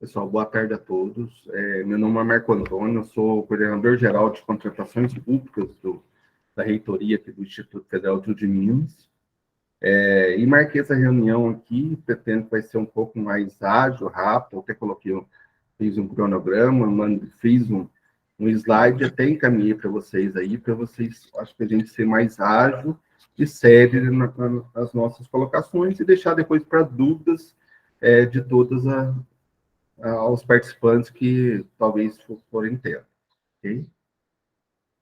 Pessoal, boa tarde a todos. Meu nome é Marco Antônio, eu sou coordenador-geral de contratações públicas da reitoria aqui do Instituto Federal de Minas. E marquei essa reunião aqui, pretendo que vai ser um pouco mais ágil, rápido, até fiz um cronograma, fiz um slide, até encaminhei para vocês aí, acho que a gente ser mais ágil e sério nas nossas colocações e deixar depois para dúvidas de todas aos participantes que talvez forem ter, ok?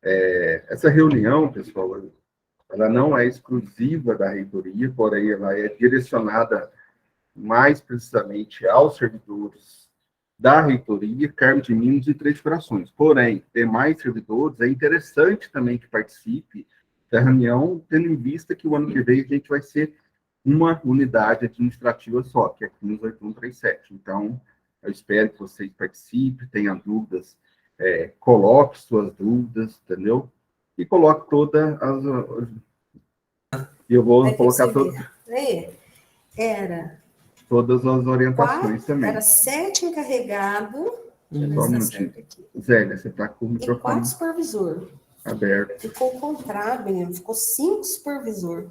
Essa reunião, pessoal, ela não é exclusiva da reitoria, porém ela é direcionada mais precisamente aos servidores da reitoria, Carmo de Minas e Três Corações. Porém, demais servidores, é interessante também que participe da reunião, tendo em vista que o ano que vem a gente vai ser uma unidade administrativa só, que é aqui nos 8137. Então, eu espero que vocês participem, tenham dúvidas, coloque suas dúvidas, entendeu? E coloque todas as... Eu vou colocar todas as orientações também. Era 7 encarregados. Só um minutinho. Zélia, você está com o microfone. E 4 supervisor. Aberto. Ficou o contrário, menino. Ficou 5 supervisor.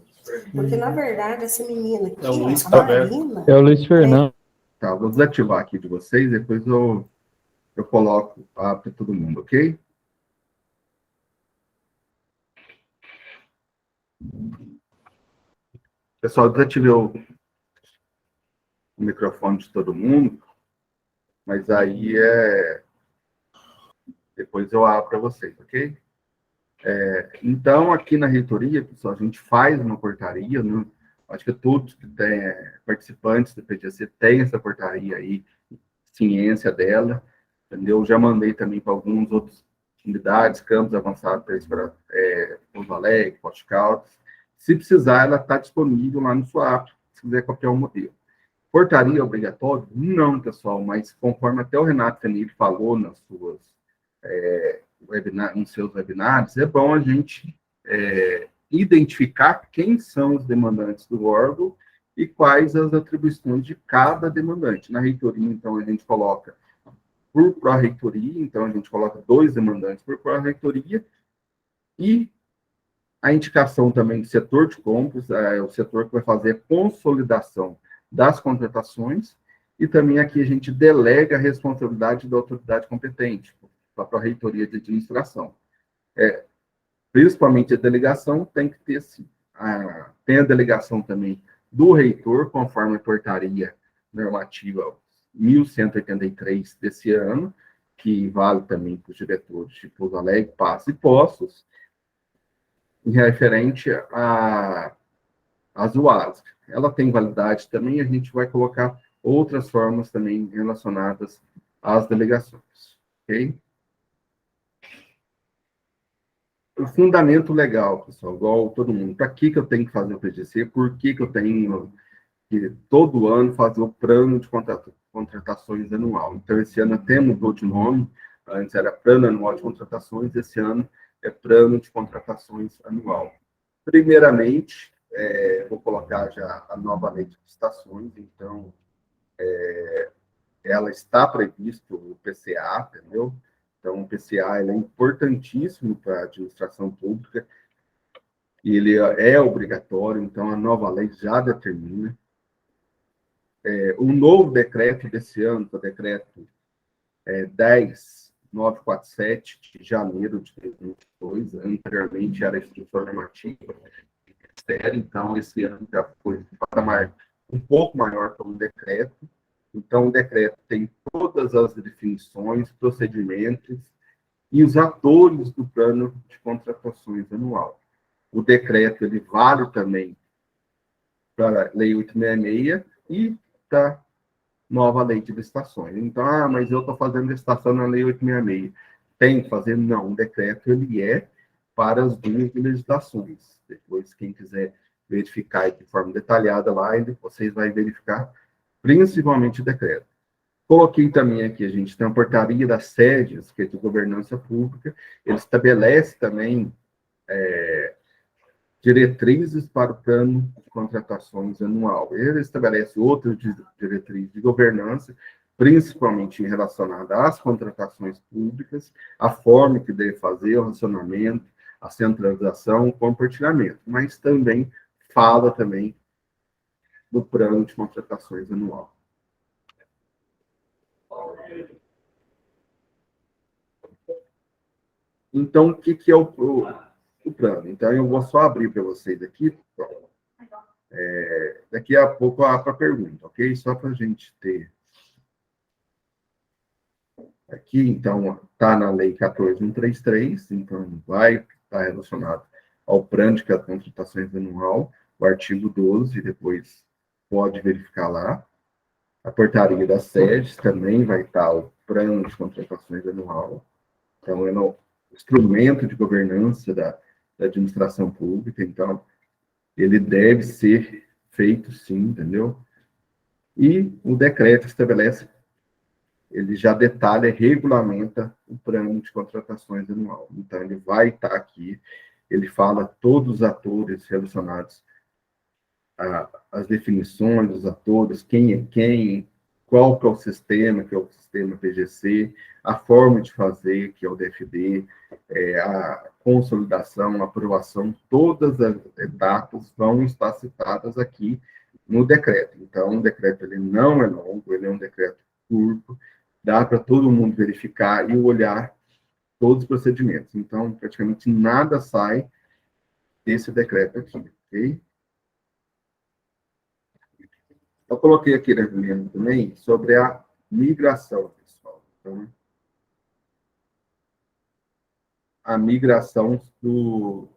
Porque, na verdade, essa menina aqui, a Marina... É o Luiz Fernando. Tá, vou desativar aqui de vocês, depois eu coloco para todo mundo, ok? Pessoal, desativei o microfone de todo mundo, mas aí depois eu abro para vocês, ok? Então, aqui na reitoria, pessoal, a gente faz uma portaria, né? Acho que todos que têm participantes do PGC têm essa portaria aí, ciência dela, entendeu? Já mandei também para alguns outros unidades, campos avançados para Pouso Alegre, Poste Caldas. Se precisar, ela está disponível lá no SWAP, se quiser copiar o modelo. Portaria obrigatória? Não, pessoal, mas conforme até o Renato Fenili falou nos seus webinários, é bom a gente identificar quem são os demandantes do órgão e quais as atribuições de cada demandante. Na reitoria, então, a gente coloca por pró-reitoria, então a gente coloca 2 demandantes por pró-reitoria, e a indicação também do setor de compras, é o setor que vai fazer a consolidação das contratações, e também aqui a gente delega a responsabilidade da autoridade competente, para a pró-reitoria de administração. Principalmente a delegação tem que ter, sim. Tem a delegação também do reitor, conforme a portaria normativa 1183 desse ano, que vale também para os diretores de Pouso Alegre, Passo e Poços, referente às UAS. Ela tem validade também, a gente vai colocar outras formas também relacionadas às delegações, ok? O fundamento legal, pessoal, igual todo mundo. Para que eu tenho que fazer o PGC? Por que eu tenho que, todo ano, fazer o plano de contratações anual? Então, esse ano até mudou de nome. Antes era Plano Anual de Contratações, esse ano é Plano de Contratações Anual. Primeiramente, vou colocar já a nova lei de licitações, então, ela está previsto o PCA, entendeu? Então, o PCA ele é importantíssimo para a administração pública, e ele é obrigatório, então a nova lei já determina. O novo decreto desse ano, o decreto 10.947, de janeiro de 2022, anteriormente era instrução normativa do Ministério, então esse ano já foi um patamar um pouco maior que o decreto. Então, o decreto tem todas as definições, procedimentos e os atores do plano de contratações anual. O decreto ele vale também para a Lei 866 e para a nova Lei de Licitações. Então, mas eu estou fazendo licitação na Lei 866. Tem que fazer? Não, o decreto ele é para as duas legislações. Depois, quem quiser verificar de forma detalhada lá, vocês vão verificar principalmente o decreto. Coloquei também aqui, a gente tem a portaria das sedes, que é de governança pública, ele estabelece também diretrizes para o plano de contratações anual. Ele estabelece outras diretrizes de governança, principalmente relacionada às contratações públicas, a forma que deve fazer, o racionamento, a centralização, o compartilhamento, mas também fala também do plano de contratações anual. Então, o que é o plano? Então, eu vou só abrir para vocês aqui. Daqui a pouco a pergunta, ok? Só para a gente ter aqui, então, está na Lei 14.133, então vai estar relacionado ao plano de contratações anual, o artigo 12, depois pode verificar lá. A portaria das sedes também vai estar o plano de contratações anual. Então, é no instrumento de governança da administração pública, então, ele deve ser feito sim, entendeu? E o decreto estabelece, ele já detalha e regulamenta o plano de contratações anual. Então, ele vai estar aqui, ele fala todos os atores relacionados às definições dos atores, quem é quem, qual que é o sistema PGC, a forma de fazer, que é o DFD, a consolidação, a aprovação, todas as etapas vão estar citadas aqui no decreto. Então, o decreto ele não é longo, ele é um decreto curto, dá para todo mundo verificar e olhar todos os procedimentos. Então, praticamente nada sai desse decreto aqui, ok? Eu coloquei aqui na reunião também sobre a migração, pessoal. Então, a migração do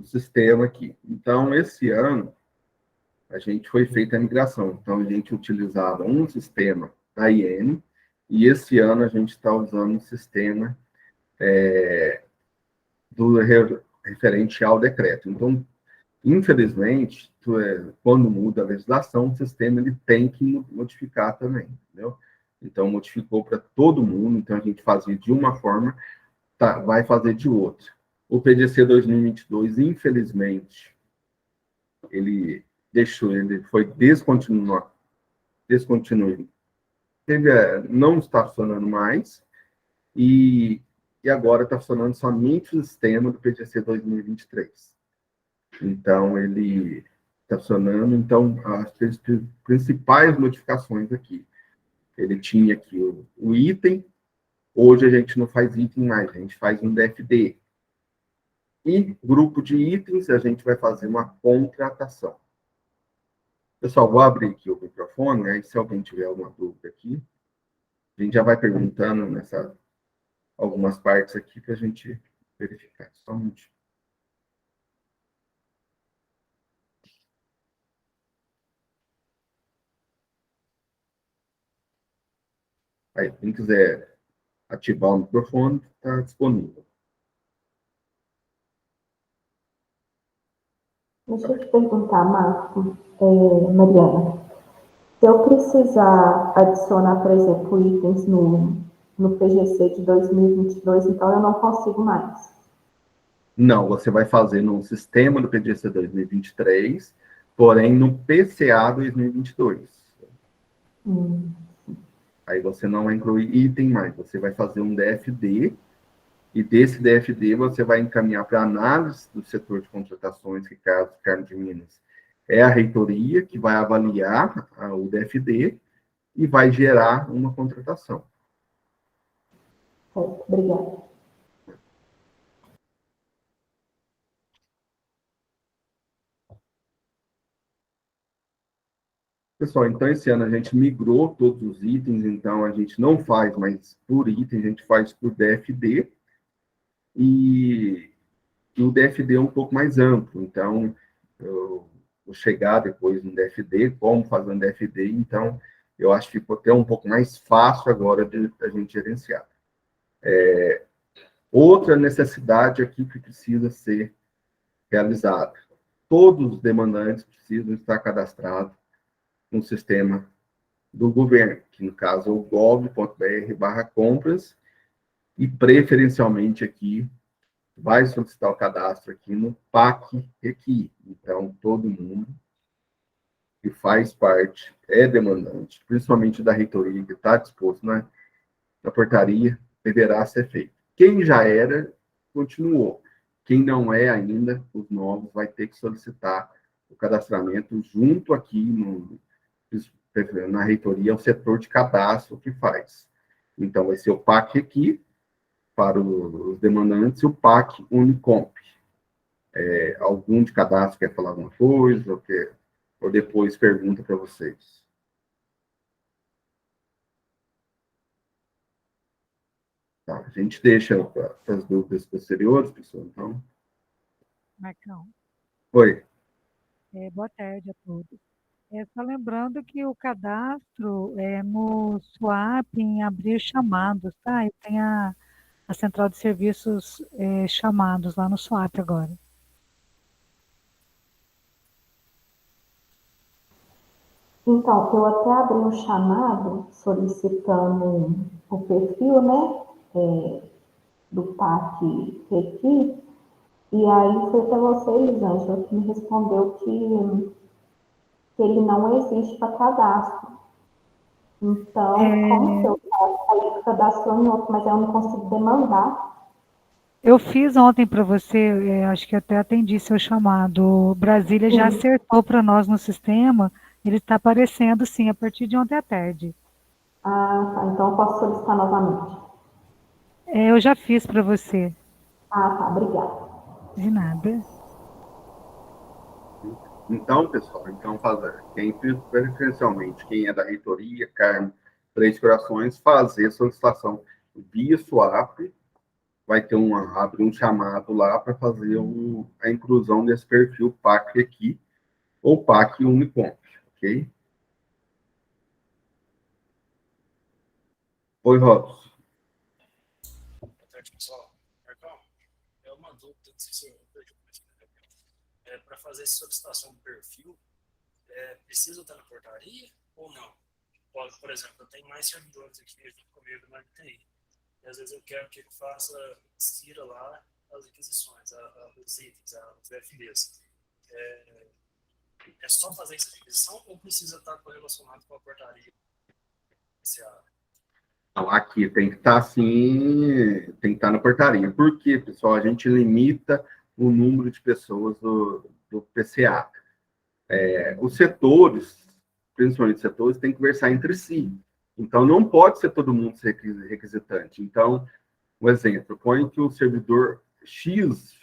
sistema aqui. Então, esse ano, a gente foi feita a migração. Então, a gente utilizava um sistema da IN, e esse ano a gente está usando um sistema referente ao decreto. Então, infelizmente, quando muda a legislação, o sistema ele tem que modificar também, entendeu? Então, modificou para todo mundo, então a gente fazia de uma forma, vai fazer de outra. O PGC 2022, infelizmente, ele foi descontinuado, não está funcionando mais, e agora está funcionando somente o sistema do PGC 2023. Então, ele está funcionando. Então, as principais modificações aqui. Ele tinha aqui o item, hoje a gente não faz item mais, a gente faz um DFD. E grupo de itens, a gente vai fazer uma contratação. Pessoal, vou abrir aqui o microfone, né? Se alguém tiver alguma dúvida aqui, a gente já vai perguntando algumas partes aqui para a gente verificar. Só um minutinho. Aí, quem quiser ativar o microfone, está disponível. Deixa eu te perguntar, Marco, Mariana, se eu precisar adicionar, por exemplo, itens no PGC de 2022, então eu não consigo mais. Não, você vai fazer no sistema do PGC 2023, porém no PCA 2022. Aí você não vai incluir item mais, você vai fazer um DFD, e desse DFD você vai encaminhar para análise do setor de contratações, que caso Carmo de Minas é a reitoria, que vai avaliar o DFD e vai gerar uma contratação. Certo, obrigada. Pessoal, então esse ano a gente migrou todos os itens, então a gente não faz mais por item, a gente faz por DFD, e o DFD é um pouco mais amplo, então eu vou chegar depois no DFD, como fazer um DFD, então eu acho que ficou até um pouco mais fácil agora de a gente gerenciar. Outra necessidade aqui que precisa ser realizada. Todos os demandantes precisam estar cadastrados no sistema do governo, que no caso é o gov.br/compras, e preferencialmente aqui vai solicitar o cadastro aqui no PAC Requi. Então, todo mundo que faz parte, é demandante, principalmente da reitoria, que está disposto na portaria, deverá ser feito. Quem já era, continuou. Quem não é ainda, os novos, vai ter que solicitar o cadastramento junto aqui na reitoria, é o setor de cadastro que faz. Então, vai ser o PAC aqui, para os demandantes, e o PAC Unicomp. Algum de cadastro quer falar alguma coisa, ou depois pergunta para vocês. Tá, a gente deixa para as dúvidas posteriores, pessoal, então. Marcão, Oi. boa tarde a todos. Só lembrando que o cadastro é no SWAP, em abrir chamados, tá? E tem a central de serviços chamados lá no SWAP agora. Então, eu até abri um chamado solicitando o perfil, né, do PAC aqui, e aí foi para você, Elisângela, que me respondeu que ele não existe para cadastro. Então, como que eu faço? Aí eu cadastro em outro, mas eu não consigo demandar. Eu fiz ontem para você, acho que até atendi seu chamado. O Brasília já acertou para nós no sistema, ele está aparecendo sim, a partir de ontem à tarde. Ah, tá. Então eu posso solicitar novamente. Eu já fiz para você. Ah, tá. Obrigada. De nada. Então, pessoal, preferencialmente, quem é da reitoria, Carmo, Três Corações, fazer solicitação via SWAP, vai ter abre um chamado lá para fazer a inclusão desse perfil PAC aqui, ou PAC Unicomp, ok? Oi, Robson. Boa tarde, pessoal. Marcão, é uma dúvida, não sei se eu perdi para fazer essa solicitação do perfil, precisa estar na portaria ou não? Pode, por exemplo, eu tenho mais servidores aqui comigo na TI. E às vezes eu quero que ele insira lá as requisições, os itens, os VFDs. É só fazer essa requisição ou precisa estar correlacionado com a portaria? Então, aqui tem que estar assim, tem que estar na portaria. Por quê, pessoal? A gente limita o número de pessoas do PCA. Os setores, principalmente os setores, têm que conversar entre si. Então, não pode ser todo mundo requisitante. Então, um exemplo, põe que o servidor X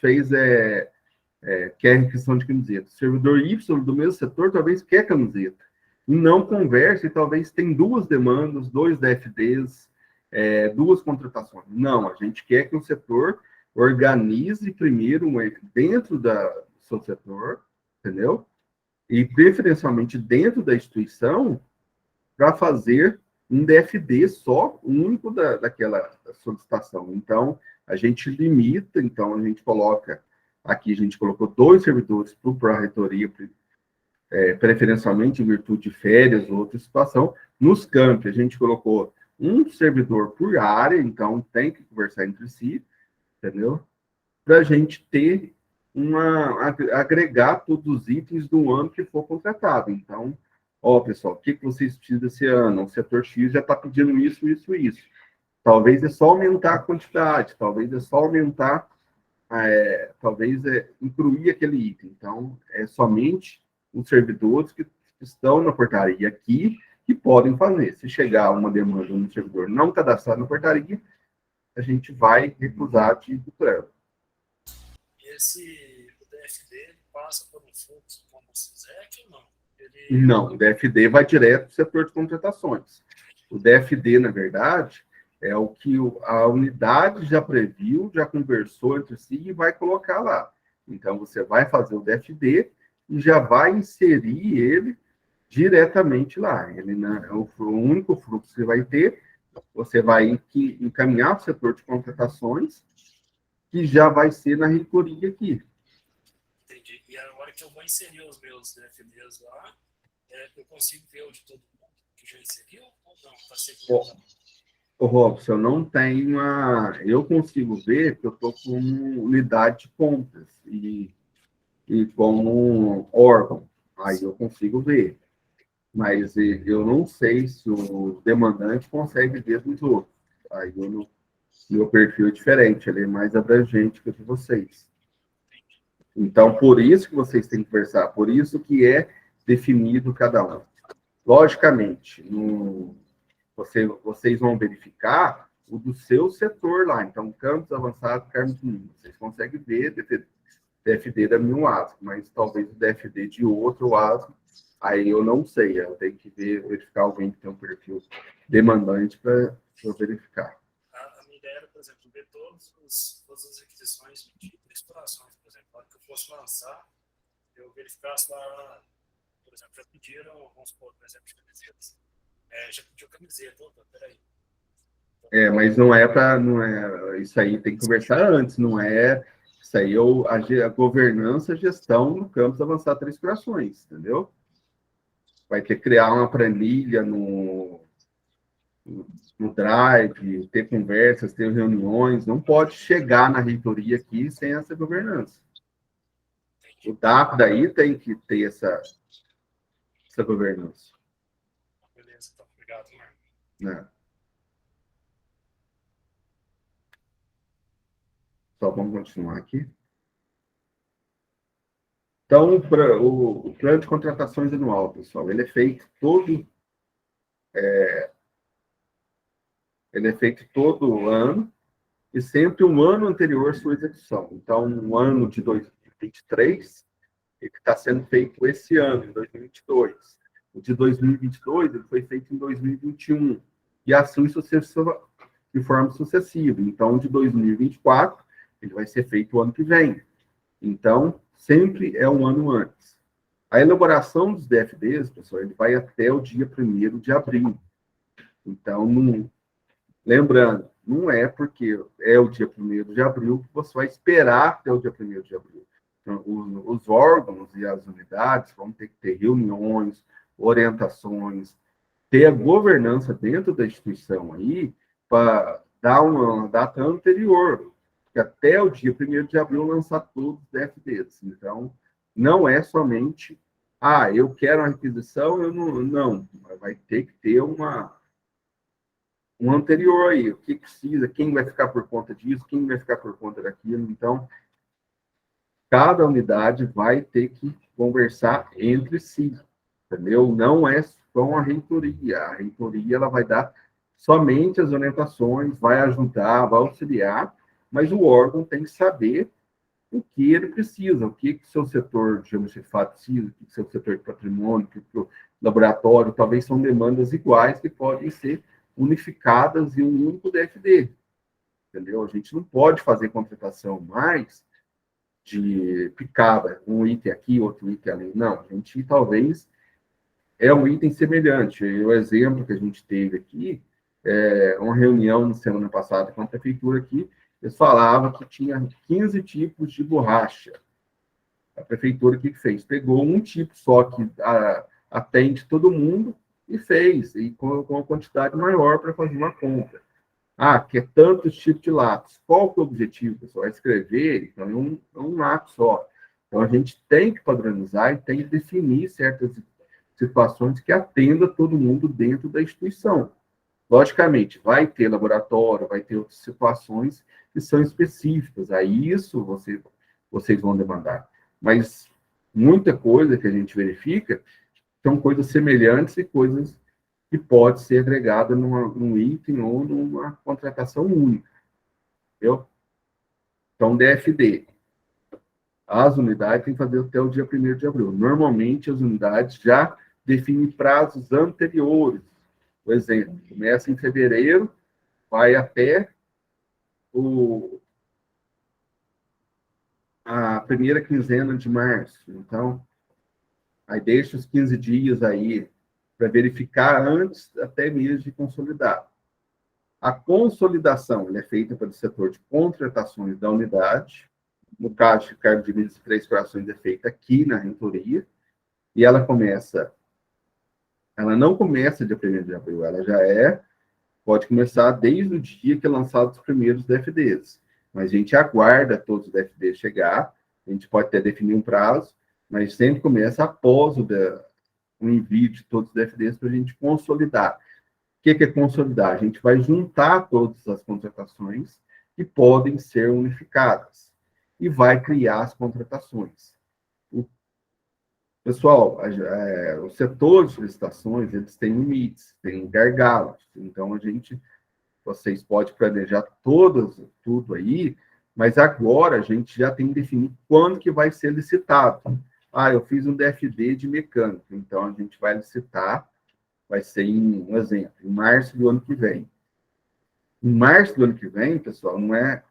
quer requisição de camiseta. O servidor Y do mesmo setor talvez quer camiseta. E não conversa e talvez tem duas demandas, dois DFDs, duas contratações. Não, a gente quer que o setor organize primeiro dentro do seu setor, entendeu? E preferencialmente dentro da instituição, para fazer um DFD só, único daquela solicitação. Então, a gente limita, então a gente coloca, aqui a gente colocou 2 servidores para a reitoria, preferencialmente em virtude de férias ou outra situação. Nos campi, a gente colocou um servidor por área, então tem que conversar entre si, entendeu? Para a gente ter agregar todos os itens do ano que for contratado. Então, pessoal, o que vocês precisam esse ano? O setor X já está pedindo isso, isso, isso. Talvez é só aumentar a quantidade, talvez é só aumentar, talvez incluir aquele item. Então, é somente os servidores que estão na portaria aqui que podem fazer. Se chegar uma demanda no servidor não cadastrado na portaria, a gente vai recusar de plano. O DFD passa por um fluxo como o CISEC ou não? Não, o DFD vai direto para o setor de contratações. O DFD, na verdade, é o que a unidade já previu, já conversou entre si e vai colocar lá. Então, você vai fazer o DFD e já vai inserir ele diretamente lá. Ele é o único fluxo que você vai ter, você vai encaminhar para o setor de contratações, que já vai ser na reitoria aqui. Entendi. E a hora que eu vou inserir os meus DFDs lá, eu consigo ver o de todo mundo que já inseriu ou não? Está seguro? Robson, eu não tenho eu consigo ver que eu estou com unidade de compras e como órgão. Aí eu consigo ver. Mas eu não sei se o demandante consegue ver dos outros. Aí eu não, meu perfil é diferente, ele é mais abrangente que o de vocês. Então, por isso que vocês têm que conversar, por isso que é definido cada um. Logicamente, vocês vão verificar o do seu setor lá. Então, campos avançados, Carmo mínimo. Vocês conseguem ver DFD da minha UASC, mas talvez o DFD de outro UASC, aí eu não sei. Eu tenho que verificar alguém que tem um perfil demandante para eu verificar. A minha ideia era, por exemplo, ver todas as aquisições de explorações, por exemplo. Na hora que eu fosse lançar, eu verificasse lá, por exemplo, já pediram, vamos supor, por exemplo, de camisetas. Já pediu camiseta, opa, peraí. Mas não é, isso aí tem que conversar antes, não é, isso aí é a governança, a gestão no campus avançar 3 corações, entendeu? Vai ter que criar uma planilha no Drive, ter conversas, ter reuniões, não pode chegar na reitoria aqui sem essa governança. O DAP daí tem que ter essa governança. Beleza, então, obrigado, Marco. Né? Só vamos continuar aqui. Então, o plano de contratações anual, pessoal, ele é feito todo ano e sempre um ano anterior à sua execução. Então, no ano de 2023, ele está sendo feito esse ano, em 2022. O de 2022, ele foi feito em 2021. E assim de forma sucessiva. Então, de 2024, ele vai ser feito o ano que vem. Então, sempre é um ano antes. A elaboração dos DFDs, pessoal, ele vai até o dia 1º de abril. Então, lembrando, não é porque é o dia 1º de abril que você vai esperar até o dia 1º de abril. Então, os órgãos e as unidades vão ter que ter reuniões, orientações, ter a governança dentro da instituição aí para dar uma data anterior, que até o dia 1º de abril lançar todos os DFDs. Então, não é somente, eu quero uma requisição, eu não, vai ter que ter um anterior aí, o que precisa, quem vai ficar por conta disso, quem vai ficar por conta daquilo. Então, cada unidade vai ter que conversar entre si, entendeu? Não é só a reitoria. A reitoria ela vai dar somente as orientações, vai ajudar, vai auxiliar, mas o órgão tem que saber o que ele precisa, o que o seu setor de geomorfado precisa, o que o seu setor de patrimônio, o que o laboratório, talvez são demandas iguais que podem ser unificadas em um único DFD, entendeu? A gente não pode fazer contratação mais de picada, um item aqui, outro item ali. Não, a gente talvez é um item semelhante. O exemplo que a gente teve aqui, uma reunião na semana passada com a prefeitura aqui, eles falavam que tinha 15 tipos de borracha. A prefeitura, o que fez? Pegou um tipo só que atende todo mundo e fez, e com uma quantidade maior para fazer uma compra. Que é tantos tipos de lápis. Qual que é o objetivo, pessoal? É escrever, então é um lápis só. Então, a gente tem que padronizar e tem que definir certas situações que atenda todo mundo dentro da instituição. Logicamente, vai ter laboratório, vai ter outras situações que são específicas. Aí isso vocês vão demandar. Mas muita coisa que a gente verifica são coisas semelhantes e coisas que pode ser agregada num item ou numa contratação única. Entendeu? Então, DFD. As unidades têm que fazer até o dia 1º de abril. Normalmente, as unidades já definem prazos anteriores. Por exemplo, começa em fevereiro, vai até a primeira quinzena de março. Então, aí deixa os 15 dias aí para verificar antes até mesmo de consolidar. A consolidação é feita pelo setor de contratações da unidade. No caso de cargo de Minas e 3 Corações, é feita aqui na reitoria. E ela não começa dia 1º de abril, ela pode começar desde o dia que é lançado os primeiros DFDs. Mas a gente aguarda todos os DFDs chegar, a gente pode até definir um prazo, mas sempre começa após um envio de todos os DFDs para a gente consolidar. O que é consolidar? A gente vai juntar todas as contratações que podem ser unificadas e vai criar as contratações. Pessoal, os setores de licitações, eles têm limites, têm gargalos. Então, vocês podem planejar tudo aí, mas agora a gente já tem que definir quando que vai ser licitado. Eu fiz um DFD de mecânico, então a gente vai licitar, vai ser um exemplo, em março do ano que vem. Em março do ano que vem, pessoal, não é...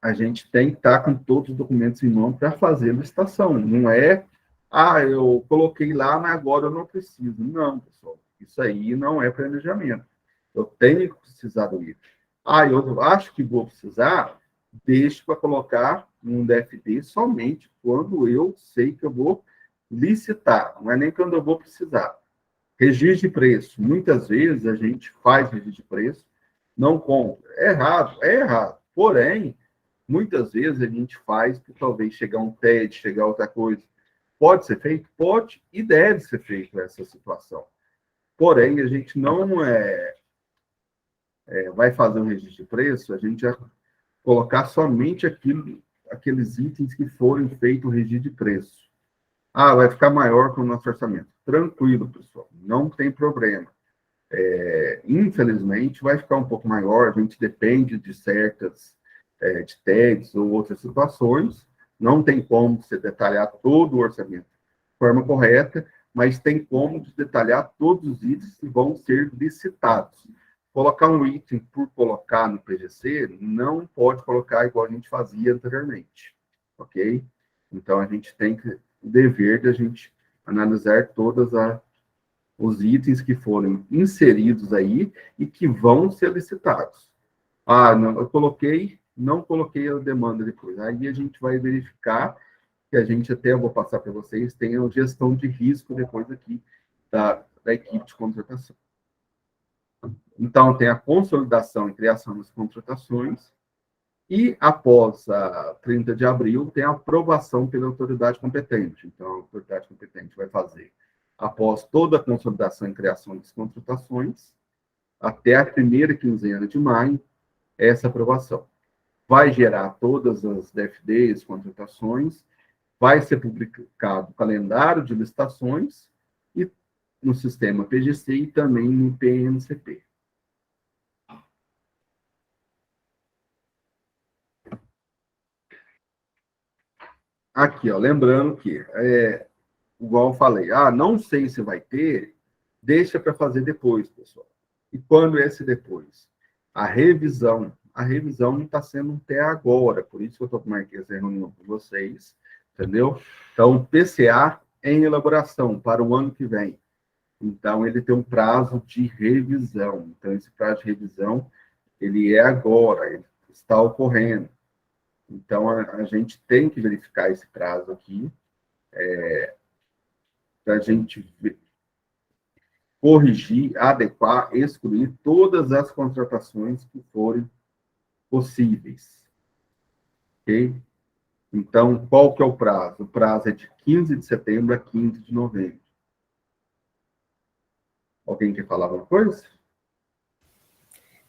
A gente tem que estar com todos os documentos em mão para fazer a licitação. Não é, eu coloquei lá, mas agora eu não preciso. Não, pessoal, isso aí não é planejamento. Eu tenho que precisar do item. Eu acho que vou precisar, deixo para colocar um DFD somente quando eu sei que eu vou licitar, não é nem quando eu vou precisar. Registro de preço. Muitas vezes a gente faz registro de preço, não compra. É errado. Porém, muitas vezes a gente faz para talvez chegar um TED, chegar outra coisa. Pode ser feito? Pode e deve ser feito essa situação. Porém, a gente não vai fazer um registro de preço, a gente vai colocar somente aqueles itens que forem feitos o registro de preço. Vai ficar maior que o nosso orçamento. Tranquilo, pessoal, não tem problema. Infelizmente, vai ficar um pouco maior, a gente depende de certas de TEDs ou outras situações, não tem como você detalhar todo o orçamento de forma correta, mas tem como detalhar todos os itens que vão ser licitados. Colocar um item por colocar no PGC, não pode colocar igual a gente fazia anteriormente, ok? Então, a gente tem o dever de a gente analisar todos os itens que foram inseridos aí e que vão ser licitados. Não, não coloquei a demanda depois. Aí a gente vai verificar, que a gente até, eu vou passar para vocês, tem a gestão de risco depois aqui da equipe de contratação. Então, tem a consolidação e criação das contratações, e após a 30 de abril, tem a aprovação pela autoridade competente. Então, a autoridade competente vai fazer, após toda a consolidação e criação das contratações, até a primeira quinzena de maio, essa aprovação. Vai gerar todas as DFDs, contratações, vai ser publicado o calendário de licitações e no sistema PGC e também no PNCP. Aqui, lembrando que, igual eu falei, não sei se vai ter, deixa para fazer depois, pessoal. E quando é esse depois? A revisão não está sendo até agora, por isso que eu estou marcando essa reunião com vocês, entendeu? Então, PCA em elaboração para o ano que vem. Então, ele tem um prazo de revisão. Então, esse prazo de revisão, ele é agora, ele está ocorrendo. Então, a gente tem que verificar esse prazo aqui, para a gente corrigir, adequar, excluir todas as contratações que forem possíveis. Ok? Então, qual que é o prazo? O prazo é de 15 de setembro a 15 de novembro. Alguém quer falar alguma coisa?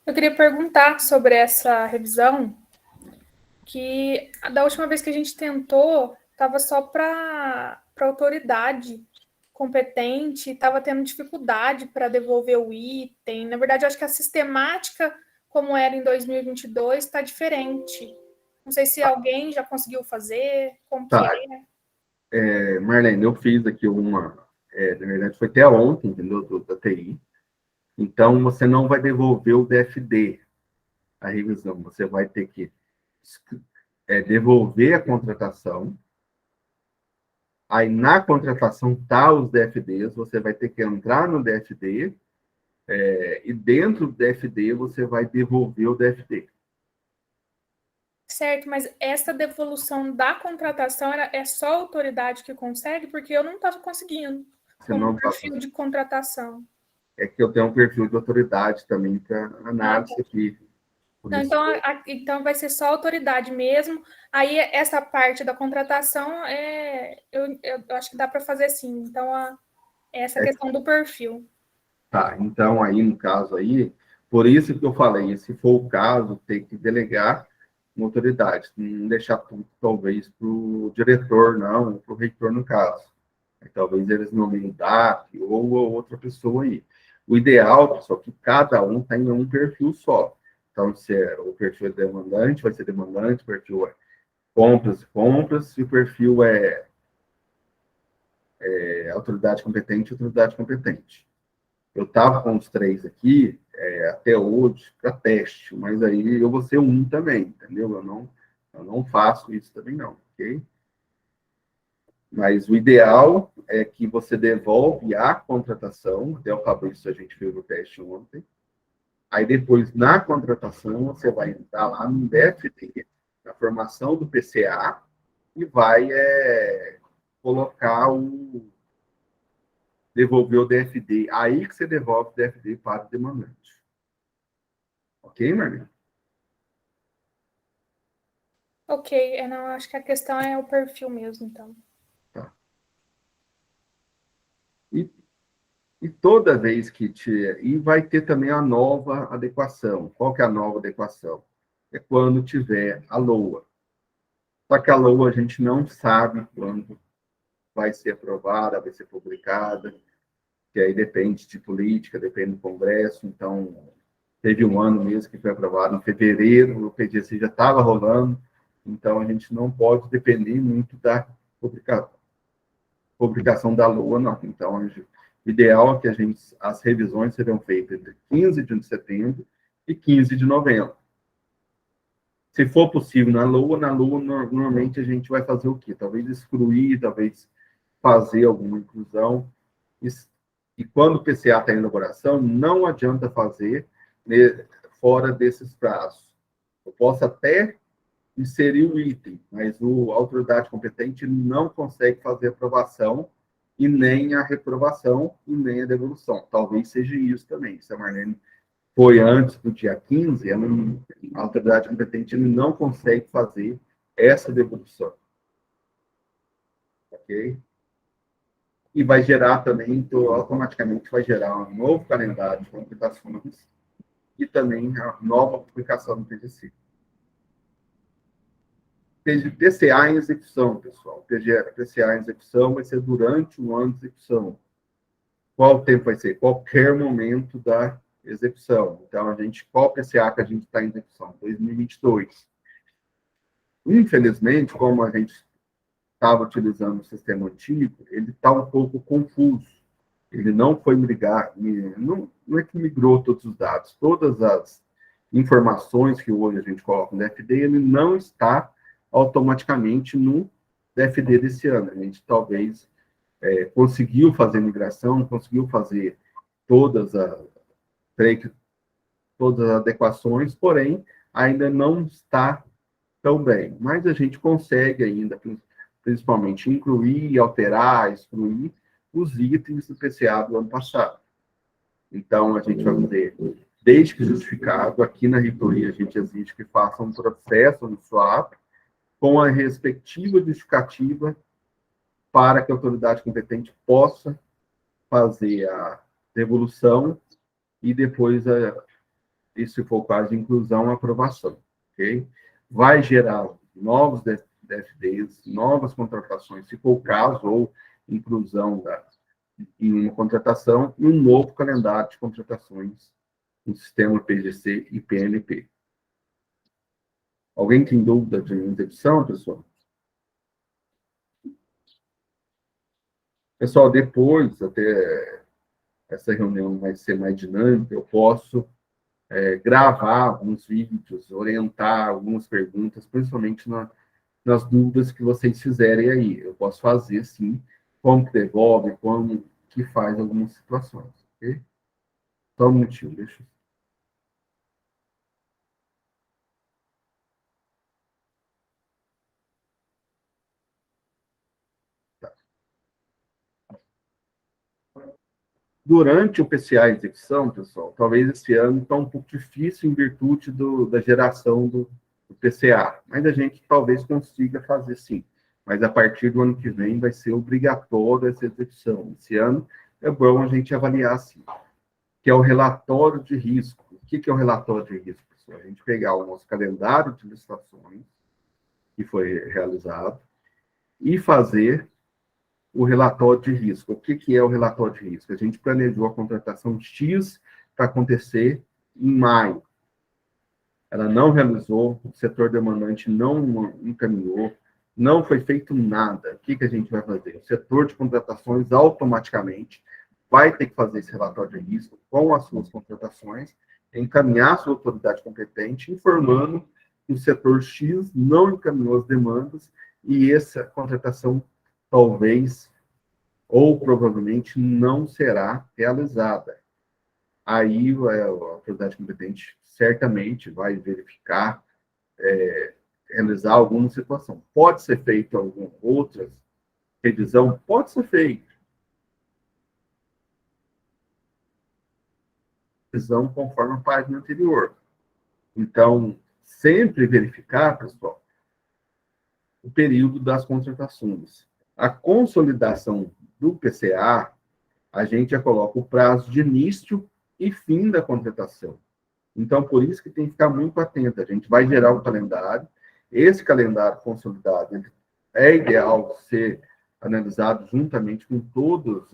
Eu queria perguntar sobre essa revisão, que da última vez que a gente tentou, estava só para a autoridade competente, estava tendo dificuldade para devolver o item. Na verdade, eu acho que a sistemática, como era em 2022, está diferente. Não sei se alguém já conseguiu fazer, como que é. Marlene, eu fiz aqui na verdade, foi até ontem, entendeu, da TI. Então, você não vai devolver o DFD, a revisão. Você vai ter que devolver a contratação. Aí, na contratação, tá os DFDs, você vai ter que entrar no DFD, e dentro do DFD, você vai devolver o DFD. Certo, mas essa devolução da contratação é só a autoridade que consegue? Porque eu não estava conseguindo com perfil de contratação. É que eu tenho um perfil de autoridade também para análise aqui. Por Não, isso, então vai ser só autoridade mesmo. Aí essa parte da contratação eu acho que dá para fazer sim. Então essa questão do perfil. tá, então aí no caso aí, por isso que eu falei, se for o caso, tem que delegar uma autoridade, não deixar tudo talvez para o diretor, não, para o reitor no caso. Aí, talvez eles nomeiem o DAP ou outra pessoa aí. O ideal, pessoal, é que cada um tenha um perfil só. Então, se o perfil é demandante, vai ser demandante, o perfil é compras, e o perfil é autoridade competente. Eu estava com os três aqui até hoje para teste, mas aí eu vou ser um também, entendeu? Eu não faço isso também não, ok? Mas o ideal é que você devolve a contratação, até o Fabrício a gente fez o teste ontem, aí depois na contratação você vai entrar lá no DFT, na formação do PCA, e vai colocar devolver o DFD. Aí que você devolve o DFD para o demandante. Ok, Marlene? Ok, não, acho que a questão é o perfil mesmo, então. Tá. E, e toda vez que e vai ter também a nova adequação. Qual que é a nova adequação? É quando tiver a LOA. Só que a LOA a gente não sabe quando vai ser aprovada, vai ser publicada, que aí depende de política, depende do Congresso. Então, teve um ano mesmo que foi aprovado em fevereiro, o PGC já estava rolando, então a gente não pode depender muito da publicação da LOA, não. Então, o ideal é que as revisões sejam feitas entre 15 de setembro e 15 de novembro. Se for possível na LOA, normalmente a gente vai fazer o quê? Talvez excluir, talvez fazer alguma inclusão. E quando o PCA está em elaboração, não adianta fazer fora desses prazos. Eu posso até inserir o item, mas a autoridade competente não consegue fazer a aprovação e nem a reprovação e nem a devolução. Talvez seja isso também. Se a Marlene foi antes do dia 15, a autoridade competente não consegue fazer essa devolução. Ok? E vai gerar também, então, automaticamente vai gerar um novo calendário de publicações e também a nova publicação do PGC. PCA em execução, pessoal. PCA em execução vai ser durante o ano de execução. Qual tempo vai ser? Qualquer momento da execução. Então, qual PCA que a gente está em execução? 2022. Infelizmente, como a gente estava utilizando o sistema antigo, ele está um pouco confuso. Ele não foi não é que migrou todos os dados, todas as informações que hoje a gente coloca no DFD, ele não está automaticamente no DFD desse ano. A gente talvez conseguiu fazer migração, conseguiu fazer todas as, todas as adequações, porém, ainda não está tão bem. Mas a gente consegue ainda, principalmente, incluir, alterar, excluir os itens do PCA do ano passado. Então, a gente vai fazer, desde que justificado, aqui na reitoria a gente exige que faça um processo no SWAP com a respectiva justificativa para que a autoridade competente possa fazer a devolução e depois, se for o caso de inclusão, a aprovação. Ok? Vai gerar novos DFDs, novas contratações, se for o caso, ou inclusão em uma contratação, e um novo calendário de contratações no sistema PGC e PNP. Alguém tem dúvida de execução, pessoal? Pessoal, depois, até essa reunião vai ser mais dinâmica, eu posso gravar alguns vídeos, orientar algumas perguntas, principalmente nas dúvidas que vocês fizerem aí. Eu posso fazer, sim, como que devolve, como que faz algumas situações, ok? Só um minutinho, deixa eu... Durante o PCA execução, pessoal, talvez esse ano está um pouco difícil em virtude da geração do PCA, mas a gente talvez consiga fazer sim. Mas a partir do ano que vem vai ser obrigatório essa execução. Esse ano é bom a gente avaliar assim, que é o relatório de risco. O que é o relatório de risco, pessoal? A gente pegar o nosso calendário de licitações que foi realizado e fazer o relatório de risco. O que é o relatório de risco? A gente planejou a contratação X para acontecer em maio. Ela não realizou, o setor demandante não encaminhou, não foi feito nada. O que a gente vai fazer? O setor de contratações automaticamente vai ter que fazer esse relatório de risco com as suas contratações, encaminhar a sua autoridade competente, informando que o setor X não encaminhou as demandas e essa contratação talvez ou provavelmente não será realizada. Aí a autoridade competente certamente vai verificar, realizar alguma situação. Pode ser feita alguma outra revisão? Pode ser feita. Revisão conforme a página anterior. Então, sempre verificar, pessoal, o período das contratações. A consolidação do PCA, a gente já coloca o prazo de início e fim da contratação. Então, por isso que tem que ficar muito atento. A gente vai gerar o calendário. Esse calendário consolidado é ideal ser analisado juntamente com todas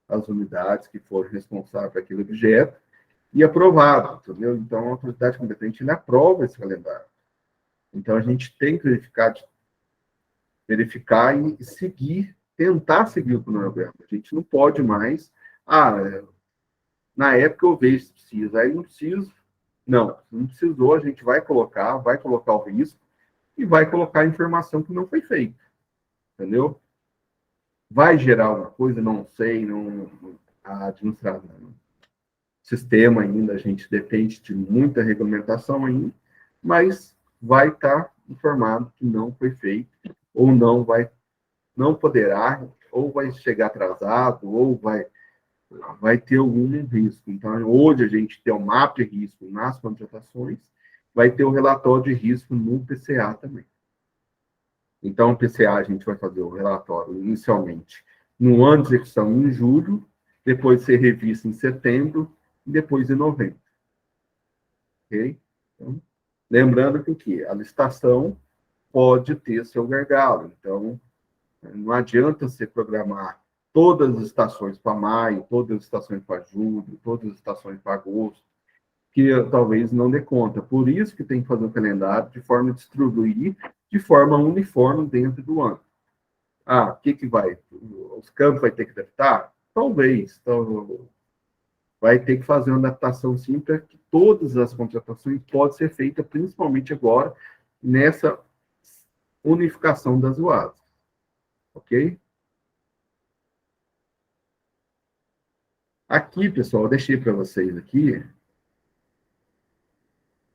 as unidades que forem responsáveis por aquele objeto e aprovado, entendeu? Então, a autoridade competente aprova esse calendário. Então, a gente tem que verificar e seguir, tentar seguir o cronograma. A gente não pode mais, na época eu vejo se precisa, aí não preciso. Não precisou, a gente vai colocar o risco e vai colocar a informação que não foi feita, entendeu? Vai gerar alguma coisa? Não sei, a administração, sistema ainda, a gente depende de muita regulamentação ainda, mas vai estar informado que não foi feito, ou não poderá, ou vai chegar atrasado, ou vai ter algum risco. Então, hoje a gente tem o mapa de risco nas contratações, vai ter o relatório de risco no PCA também. Então, o PCA a gente vai fazer o relatório inicialmente no ano de execução em julho, depois ser revisto em setembro e depois em novembro. Ok? Então, lembrando que a licitação pode ter seu gargalo. Então, não adianta você programar todas as estações para maio, todas as estações para julho, todas as estações para agosto, que talvez não dê conta. Por isso que tem que fazer um calendário de forma a distribuir de forma uniforme dentro do ano. O que vai? Os campos vai ter que adaptar? Talvez. Então, vai ter que fazer uma adaptação sim, para que todas as contratações possam ser feitas, principalmente agora, nessa unificação das UAS. Ok? Aqui, pessoal, eu deixei para vocês aqui.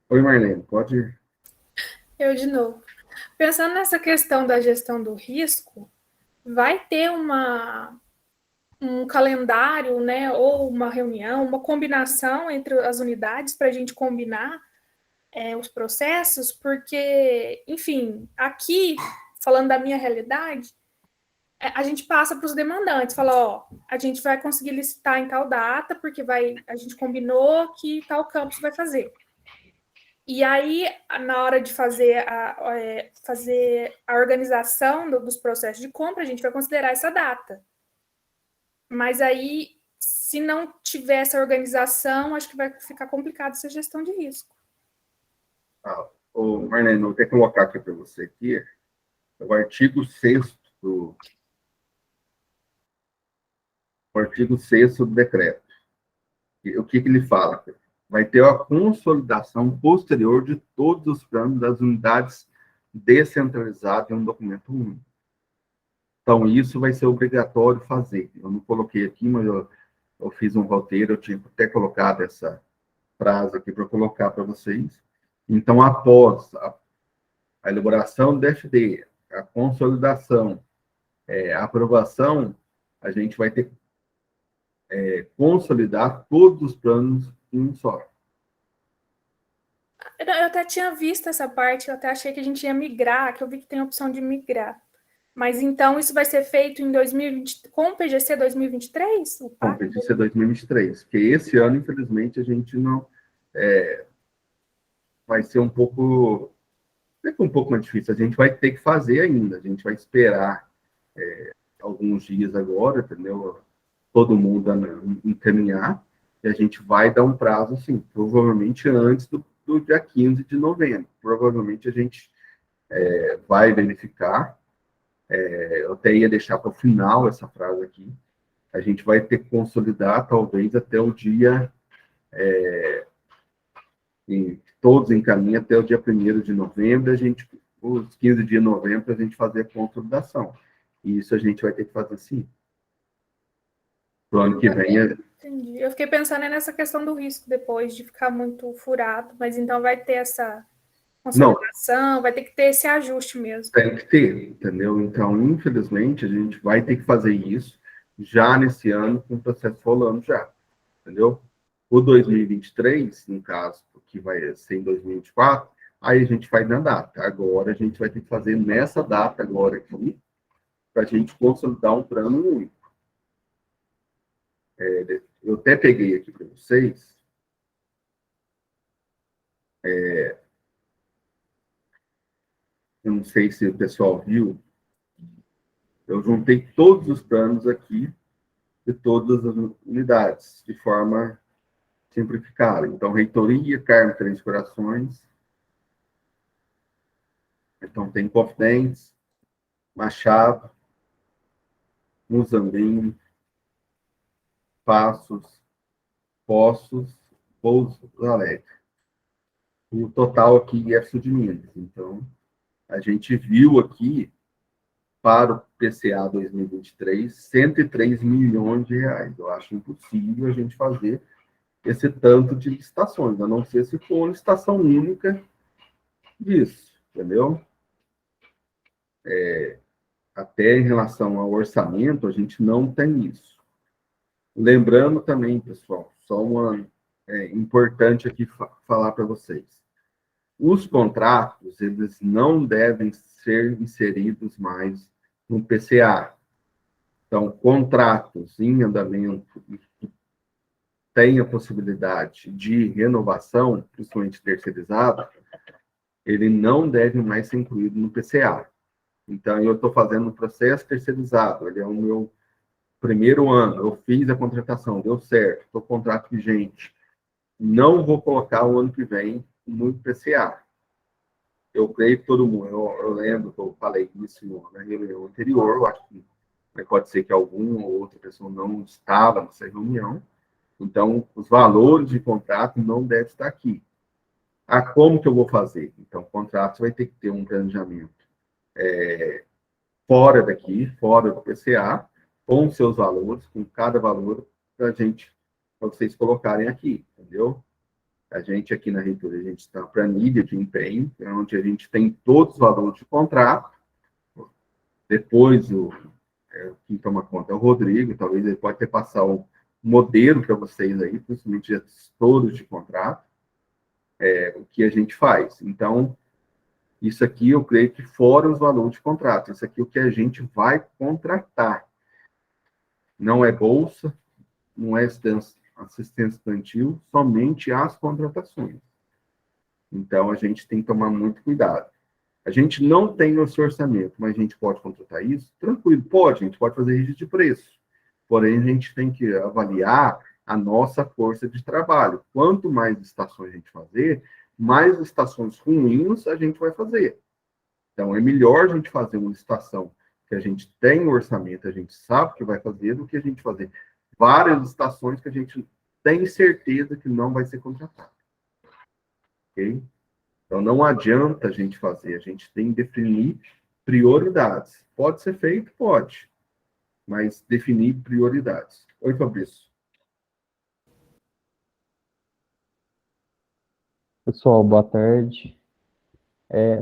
Oi, Marlene, pode ir. Eu de novo. Pensando nessa questão da gestão do risco, vai ter um calendário, né, ou uma reunião, uma combinação entre as unidades para a gente combinar os processos, porque, enfim, aqui, falando da minha realidade, a gente passa para os demandantes, fala, a gente vai conseguir licitar em tal data, porque a gente combinou que tal campus vai fazer. E aí, na hora de fazer a organização dos processos de compra, a gente vai considerar essa data. Mas aí, se não tiver essa organização, acho que vai ficar complicado essa gestão de risco. Marlene, eu vou ter que colocar aqui para você aqui, o artigo 6º do decreto. O que ele fala? Vai ter a consolidação posterior de todos os planos das unidades descentralizadas em um documento único. Então, isso vai ser obrigatório fazer. Eu não coloquei aqui, mas eu fiz um roteiro, eu tinha até colocado essa frase aqui para colocar para vocês. Então, após a elaboração do DFD, a consolidação, a aprovação, a gente vai ter consolidar todos os planos em um só. Eu até tinha visto essa parte, eu até achei que a gente ia migrar, que eu vi que tem a opção de migrar. Mas então isso vai ser feito em 2020, com o PGC 2023? O Com o pacto? PGC 2023, porque esse ano, infelizmente, a gente não vai ser um pouco mais difícil. A gente vai ter que fazer ainda, a gente vai esperar alguns dias agora, entendeu? Todo mundo encaminhar, e a gente vai dar um prazo, assim, provavelmente antes do dia 15 de novembro. Provavelmente a gente vai verificar, eu até ia deixar para o final essa frase aqui, a gente vai ter que consolidar, talvez, até o dia, e todos encaminham até o dia 1º de novembro, os 15 de novembro, a gente fazer a consolidação. E isso a gente vai ter que fazer, sim. Pro ano que vem... Entendi. Eu fiquei pensando nessa questão do risco depois, de ficar muito furado, mas então vai ter essa consolidação, vai ter que ter esse ajuste mesmo. Tem que ter, entendeu? Então, infelizmente, a gente vai ter que fazer isso já nesse ano, com o processo rolando já, entendeu? O 2023, no caso, que vai ser em 2024, aí a gente faz na data. Agora, a gente vai ter que fazer nessa data agora aqui, para a gente consolidar um plano único. Eu até peguei aqui para vocês. Eu não sei se o pessoal viu. Eu juntei todos os planos aqui de todas as unidades, de forma simplificada. Então, Reitoria, Carmo Três Corações. Então, tem Confidentes, Machado, Muzambinho, Passos, Poços, Pouso Alegre. E o total aqui é sul de Minas. Então, a gente viu aqui, para o PCA 2023, 103 milhões de reais. Eu acho impossível a gente fazer esse tanto de licitações, a não ser se for uma licitação única disso, entendeu? Até em relação ao orçamento, a gente não tem isso. Lembrando também, pessoal, só uma importante aqui falar para vocês. Os contratos, eles não devem ser inseridos mais no PCA. Então, contratos em andamento que têm a possibilidade de renovação, principalmente terceirizado, ele não deve mais ser incluído no PCA. Então, eu estou fazendo um processo terceirizado, ele é o meu primeiro ano, eu fiz a contratação, deu certo, estou com contrato vigente. Não vou colocar o ano que vem no PCA. Eu creio que todo mundo, eu lembro que eu falei isso na reunião anterior, eu acho que pode ser que alguma ou outra pessoa não estava nessa reunião, então os valores de contrato não devem estar aqui. Como que eu vou fazer? Então, o contrato vai ter que ter um planejamento fora daqui, fora do PCA, com seus valores, com cada valor, para vocês colocarem aqui, entendeu? A gente aqui na reitoria, a gente está para planilha de empenho, onde a gente tem todos os valores de contrato. Depois, quem toma conta é o Rodrigo, talvez ele pode ter passado um modelo para vocês aí, principalmente de todos de contrato, o que a gente faz. Então, isso aqui eu creio que fora os valores de contrato, isso aqui é o que a gente vai contratar. Não é bolsa, não é assistência estudantil, somente as contratações. Então, a gente tem que tomar muito cuidado. A gente não tem esse orçamento, mas a gente pode contratar isso? Tranquilo, pode, a gente pode fazer registro de preço. Porém, a gente tem que avaliar a nossa força de trabalho. Quanto mais estações a gente fazer, mais estações ruins a gente vai fazer. Então, é melhor a gente fazer uma estação que a gente tem o orçamento, a gente sabe o que vai fazer, do que a gente fazer várias estações que a gente tem certeza que não vai ser contratado. Ok? Então, não adianta a gente fazer, a gente tem que definir prioridades. Pode ser feito? Pode. Mas definir prioridades. Oi, Fabrício. Pessoal, boa tarde.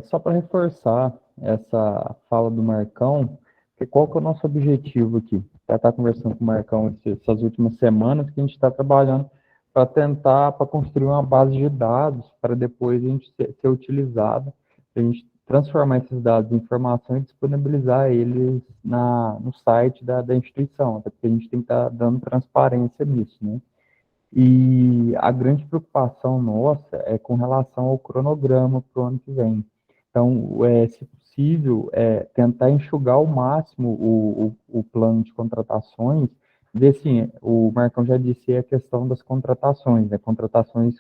Só para reforçar essa fala do Marcão, qual que é o nosso objetivo aqui? Já está conversando com o Marcão essas últimas semanas, que a gente está trabalhando para construir uma base de dados, para depois a gente ser utilizado, para a gente transformar esses dados em informação e disponibilizar eles no site da instituição, até porque a gente tem que estar dando transparência nisso, né? E a grande preocupação nossa é com relação ao cronograma para o ano que vem. Então, se possível, tentar enxugar ao máximo o plano de contratações. Ver, assim, o Marcão já disse a questão das contratações, né?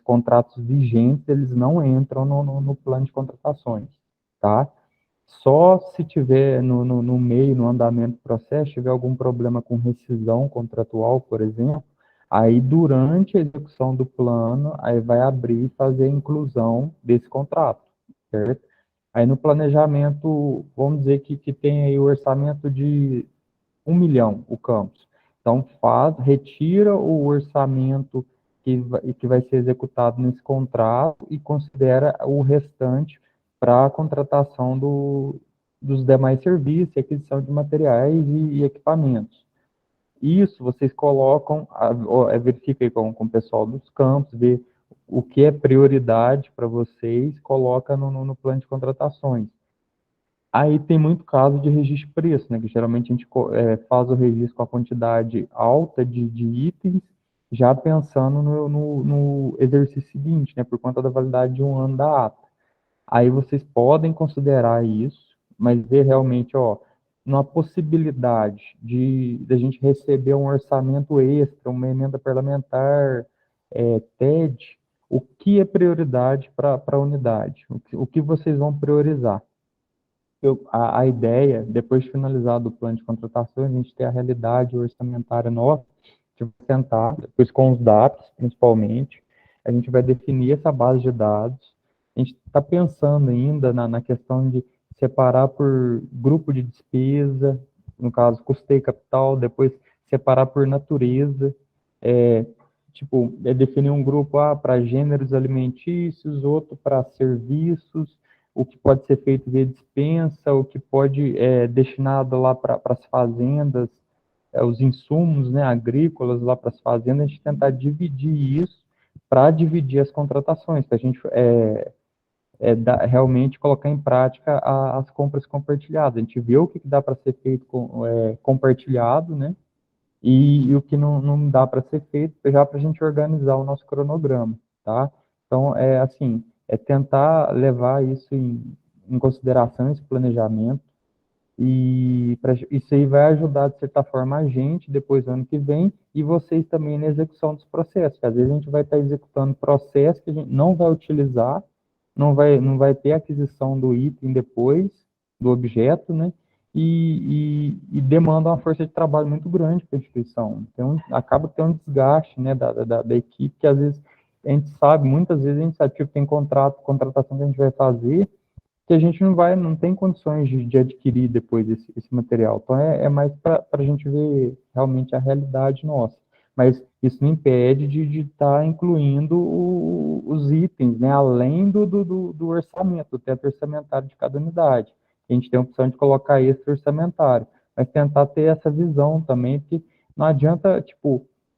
Contratos vigentes, eles não entram no plano de contratações, tá? Só se tiver no meio, no andamento do processo, tiver algum problema com rescisão contratual, por exemplo, aí durante a execução do plano, aí vai abrir e fazer a inclusão desse contrato, certo? Aí no planejamento, vamos dizer que tem aí o orçamento de 1 milhão, o campus. Então, retira o orçamento que vai ser executado nesse contrato e considera o restante para a contratação dos demais serviços, aquisição de materiais e equipamentos. Isso vocês colocam, verifica aí com o pessoal dos campos, vê o que é prioridade para vocês, coloca no plano de contratações. Aí tem muito caso de registro de preço, né? Que geralmente a gente faz o registro com a quantidade alta de itens, já pensando no exercício seguinte, né? Por conta da validade de 1 ano da ata. Aí vocês podem considerar isso, mas ver realmente, numa possibilidade de a gente receber um orçamento extra, uma emenda parlamentar, TED, o que é prioridade para a unidade? O que vocês vão priorizar? A ideia, depois de finalizado o plano de contratação, a gente ter a realidade orçamentária nossa, a gente vai tentar, depois com os dados, principalmente, a gente vai definir essa base de dados. A gente está pensando ainda na questão de separar por grupo de despesa, no caso, custeio capital, depois separar por natureza, definir um grupo para gêneros alimentícios, outro para serviços, o que pode ser feito via dispensa, o que pode destinado lá para as fazendas, os insumos, né, agrícolas lá para as fazendas, a gente tentar dividir isso para dividir as contratações, para a gente realmente colocar em prática as compras compartilhadas. A gente vê o que dá para ser feito compartilhado, né, e o que não dá para ser feito, já para a gente organizar o nosso cronograma, tá? Então, tentar levar isso em consideração, esse planejamento, e isso aí vai ajudar, de certa forma, a gente, depois do ano que vem, e vocês também na execução dos processos, que às vezes a gente vai estar executando processos que a gente não vai utilizar, não vai ter aquisição do item depois, do objeto, né? E demanda uma força de trabalho muito grande para a instituição. Então, acaba tendo um desgaste, né, da equipe, que às vezes a gente sabe, muitas vezes a gente sabe que tem contratação que a gente vai fazer, que a gente não tem condições de adquirir depois esse material. Então, é mais para a gente ver realmente a realidade nossa. Mas isso não impede de estar incluindo os itens, né, além do orçamento, do teto orçamentário de cada unidade. A gente tem a opção de colocar extra orçamentário, mas tentar ter essa visão também, porque não adianta,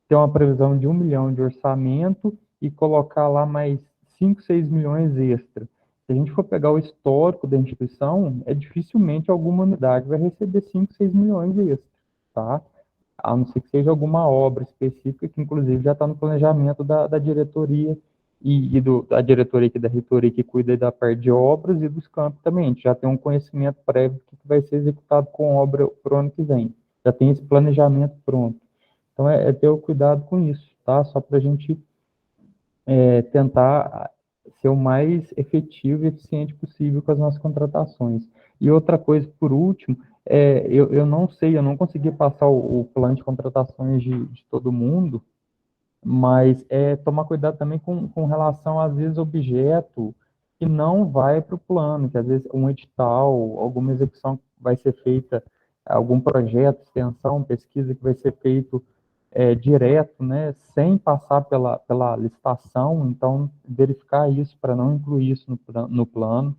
ter uma previsão de 1 milhão de orçamento e colocar lá mais 5, 6 milhões extra. Se a gente for pegar o histórico da instituição, dificilmente alguma unidade vai receber 5, 6 milhões extra, tá? A não ser que seja alguma obra específica, que inclusive já está no planejamento da diretoria da diretoria aqui da reitoria, que cuida da parte de obras, e dos campos também. A gente já tem um conhecimento prévio do que vai ser executado com obra para o ano que vem. Já tem esse planejamento pronto. Então, ter o cuidado com isso, tá? Só para a gente tentar ser o mais efetivo e eficiente possível com as nossas contratações. E outra coisa, por último, eu não sei, eu não consegui passar o plano de contratações de todo mundo, mas tomar cuidado também com relação, às vezes, objeto que não vai para o plano, que às vezes um edital, alguma execução vai ser feita, algum projeto, extensão, pesquisa que vai ser feito direto, né, sem passar pela licitação. Então, verificar isso para não incluir isso no plano.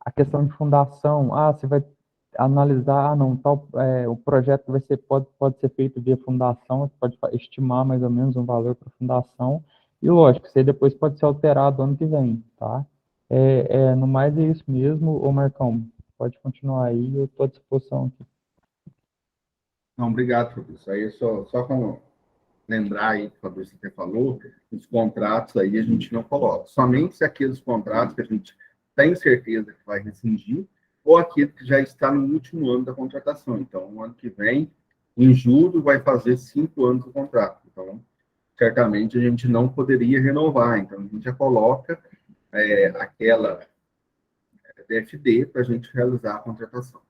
A questão de fundação, você vai analisar, não, o projeto pode ser feito via fundação, você pode estimar mais ou menos um valor para fundação, e lógico, isso aí depois pode ser alterado ano que vem, tá? No mais é isso mesmo, ô Marcão, pode continuar aí, eu estou à disposição aqui. Não, obrigado, professor. Aí só com lembrar aí, que o Fabrício até falou, os contratos aí a gente não coloca. Somente se aqueles contratos que a gente tem certeza que vai rescindir, ou aquele que já está no último ano da contratação. Então, o ano que vem, em julho, vai fazer 5 anos do contrato. Então, certamente a gente não poderia renovar. Então, a gente já coloca aquela DFD para a gente realizar a contratação.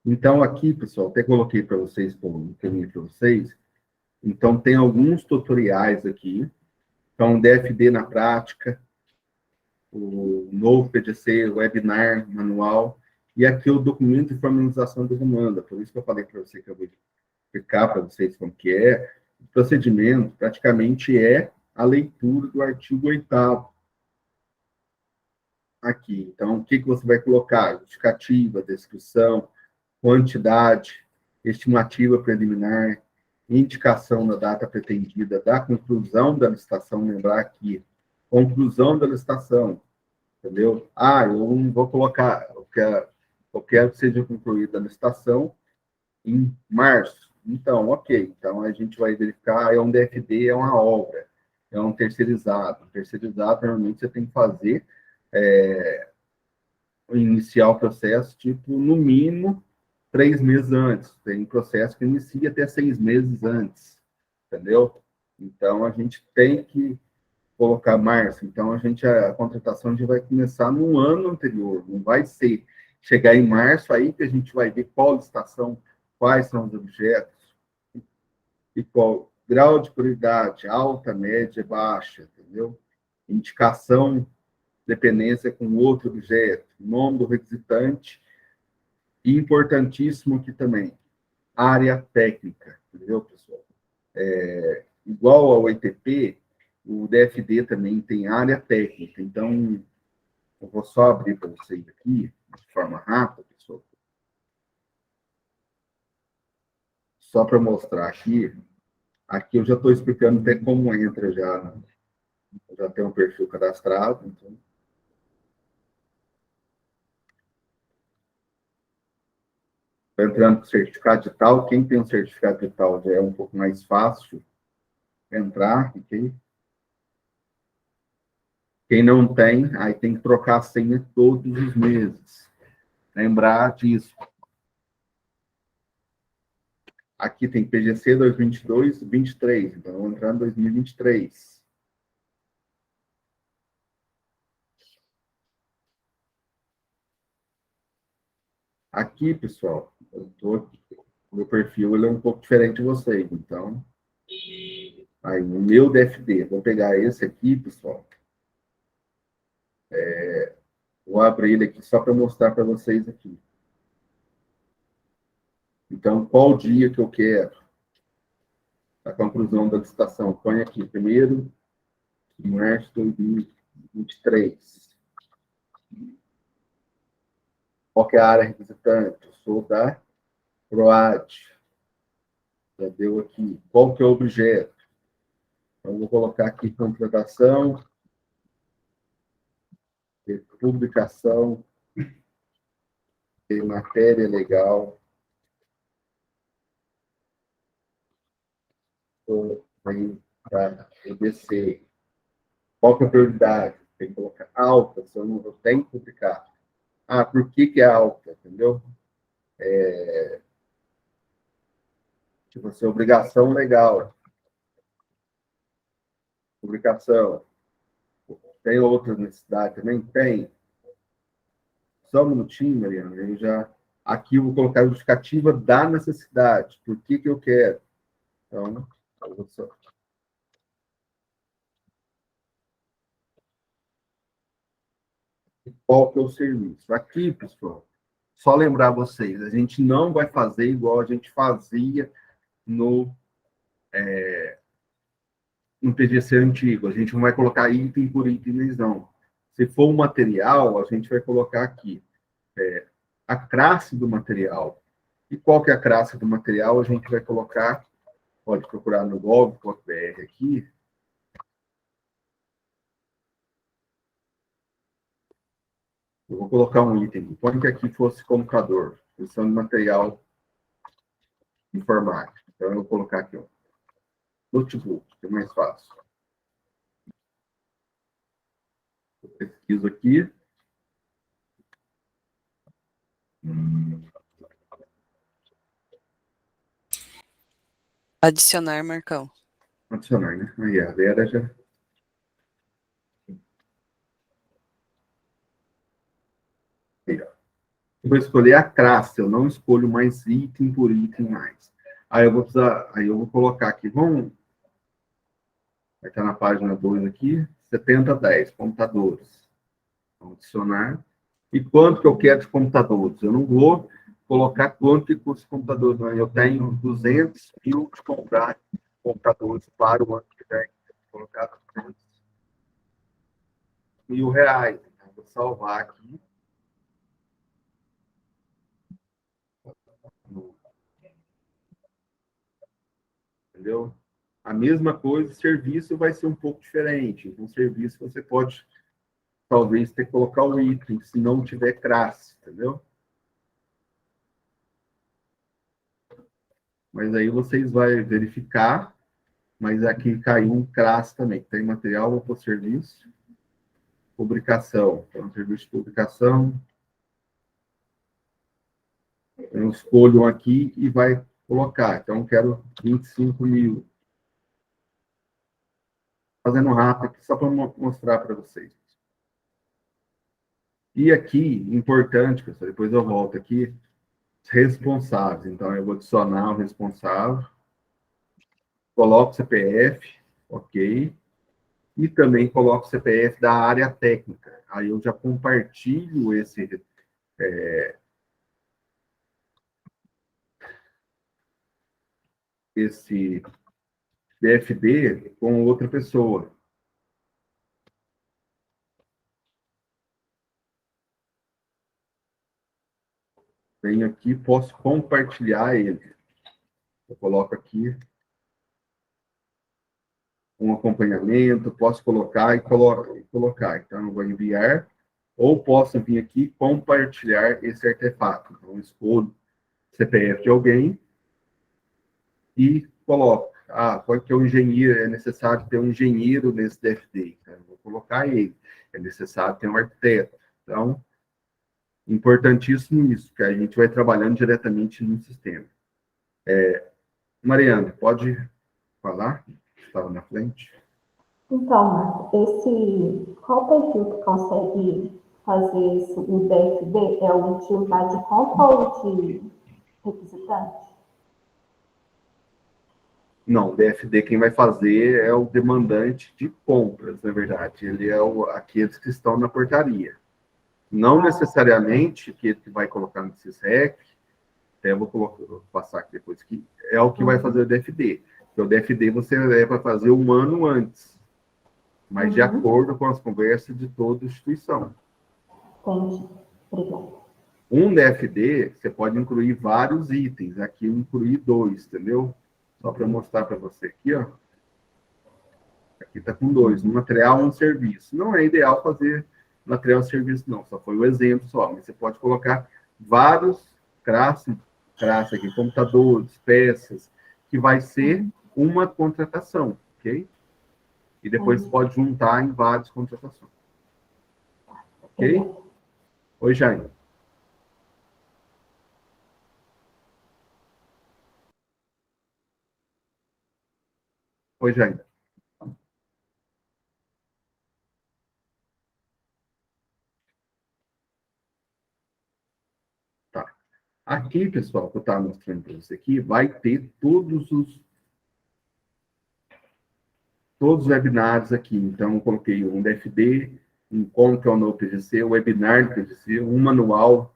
Então, aqui, pessoal, até coloquei para vocês, encaminhei para vocês. Então, tem alguns tutoriais aqui. Então, DFD na prática, o novo PDC, o webinar, manual, e aqui o documento de formalização da demanda. Por isso que eu falei para você que eu vou explicar para vocês como que é. O procedimento, praticamente, é a leitura do artigo 8º. Aqui. Então, o que você vai colocar? Justificativa, descrição, quantidade, estimativa preliminar, indicação da data pretendida da conclusão da licitação, lembrar que conclusão da licitação, entendeu? Eu não vou colocar, eu quero que seja concluída a licitação em março. Então, ok. Então, a gente vai verificar, é um DFD, é uma obra, é um terceirizado. Terceirizado, normalmente, você tem que fazer iniciar o processo, tipo, no mínimo, 3 meses antes. Tem processo que inicia até 6 meses antes, entendeu? Então, a gente tem que colocar março. Então, a contratação a gente vai começar no ano anterior. Não vai ser chegar em março aí que a gente vai ver qual licitação, quais são os objetos e qual grau de prioridade, alta, média, baixa, entendeu? Indicação, dependência com outro objeto, nome do requisitante. E importantíssimo aqui também, área técnica, entendeu, pessoal? Igual ao ETP, o DFD também tem área técnica. Então, eu vou só abrir para vocês aqui, de forma rápida, pessoal. Só para mostrar aqui. Aqui eu já estou explicando até como entra já. Né? Eu já tenho um perfil cadastrado, então... Entrando com certificado digital, quem tem um certificado digital já é um pouco mais fácil entrar, ok? Quem não tem, aí tem que trocar a senha todos os meses. Lembrar disso. Aqui tem PGC 2022 e 2023, então vamos entrar em 2023. Aqui, pessoal, o meu perfil ele é um pouco diferente de vocês, então... Aí, o meu DFD, vou pegar esse aqui, pessoal. Vou abrir ele aqui só para mostrar para vocês aqui. Então, qual dia que eu quero? A conclusão da licitação. Põe aqui, 1º de março de 2023. Qual que é a área requisitante? Eu sou da PROAD. Já deu aqui. Qual que é o objeto? Então, vou colocar aqui contratação, publicação, matéria legal, para EBC. Qual que é a prioridade? Tem que colocar alta, se eu não tenho que publicar. Por que é alta? Entendeu? Tipo assim, obrigação legal. Publicação. Tem outra necessidade também? Tem. Só um minutinho, Mariana. Aqui eu vou colocar a justificativa da necessidade. Por que eu quero? Então, eu vou só... Qual que é o serviço? Aqui, pessoal, só lembrar vocês, a gente não vai fazer igual a gente fazia no um PGC antigo, a gente não vai colocar item por item, não. Se for um material, a gente vai colocar aqui a classe do material. E qual que é a classe do material? A gente vai colocar, pode procurar no gov.br aqui. Eu vou colocar um item. Suponha que aqui fosse computador, função de material informático. Então, eu vou colocar aqui, ó, notebook, que é mais fácil. Eu pesquiso aqui. Adicionar, Marcão. Adicionar, né? Aí a Vera já... Aí, ó. Eu vou escolher a classe, eu não escolho mais item por item mais. Aí eu vou colocar aqui, vai estar na página 2 aqui, 7010, computadores. Vamos adicionar. E quanto que eu quero de computadores? Eu não vou colocar quanto que custa o computador, não. Eu tenho 200 mil de comprar computadores para o ano que vem. Vou colocar 200 mil reais. Então, vou salvar aqui. Entendeu? A mesma coisa, serviço vai ser um pouco diferente. Com serviço você pode, talvez, ter que colocar o item, se não tiver classe, entendeu? Mas aí vocês vão verificar, mas aqui caiu um classe também. Tem material, vou pôr serviço, publicação. Então, serviço de publicação. Eu escolho aqui e vai colocar. Então, eu quero 25 mil. Fazendo rápido aqui, só para mostrar para vocês. E aqui, importante, pessoal, depois eu volto aqui, responsáveis. Então, eu vou adicionar o responsável, coloco o CPF, ok, e também coloco o CPF da área técnica. Aí eu já compartilho esse DFD com outra pessoa. Venho aqui, posso compartilhar ele. Eu coloco aqui um acompanhamento, posso colocar e colocar. Então, eu vou enviar, ou posso vir aqui e compartilhar esse artefato. Então, eu escolho o CPF de alguém e coloco. Pode ter um engenheiro, é necessário ter um engenheiro nesse DFD. Então, eu vou colocar ele. É necessário ter um arquiteto. Então, importantíssimo isso, que a gente vai trabalhando diretamente no sistema. Mariana, pode falar? Estava na frente. Então, Marco, qual perfil que consegue fazer isso, o DFD? É o de unidade de compra ou de requisitante? Não, DFD quem vai fazer é o demandante de compras, na verdade. Ele é aqueles que estão na portaria. Não necessariamente que vai colocar no SysRec, até vou passar aqui depois, que é o que vai fazer o DFD. Porque o DFD você é para fazer um ano antes, mas de acordo com as conversas de toda instituição. Entendi. Obrigada. Um DFD, você pode incluir vários itens. Aqui eu incluí 2, entendeu? Só para mostrar para você aqui, ó. Aqui está com 2, um material e um serviço. Não é ideal fazer material e serviço, não. Só foi um exemplo só. Mas você pode colocar vários classes aqui, computadores, peças, que vai ser uma contratação, ok? E depois pode juntar em várias contratações. Ok? Oi, Jaime. Oi, Jaime. Tá. Aqui, pessoal, que eu estava mostrando para você aqui, vai ter todos os webinários aqui. Então, eu coloquei um DFD, um como que é o novo PGC, um webinar do PGC, um manual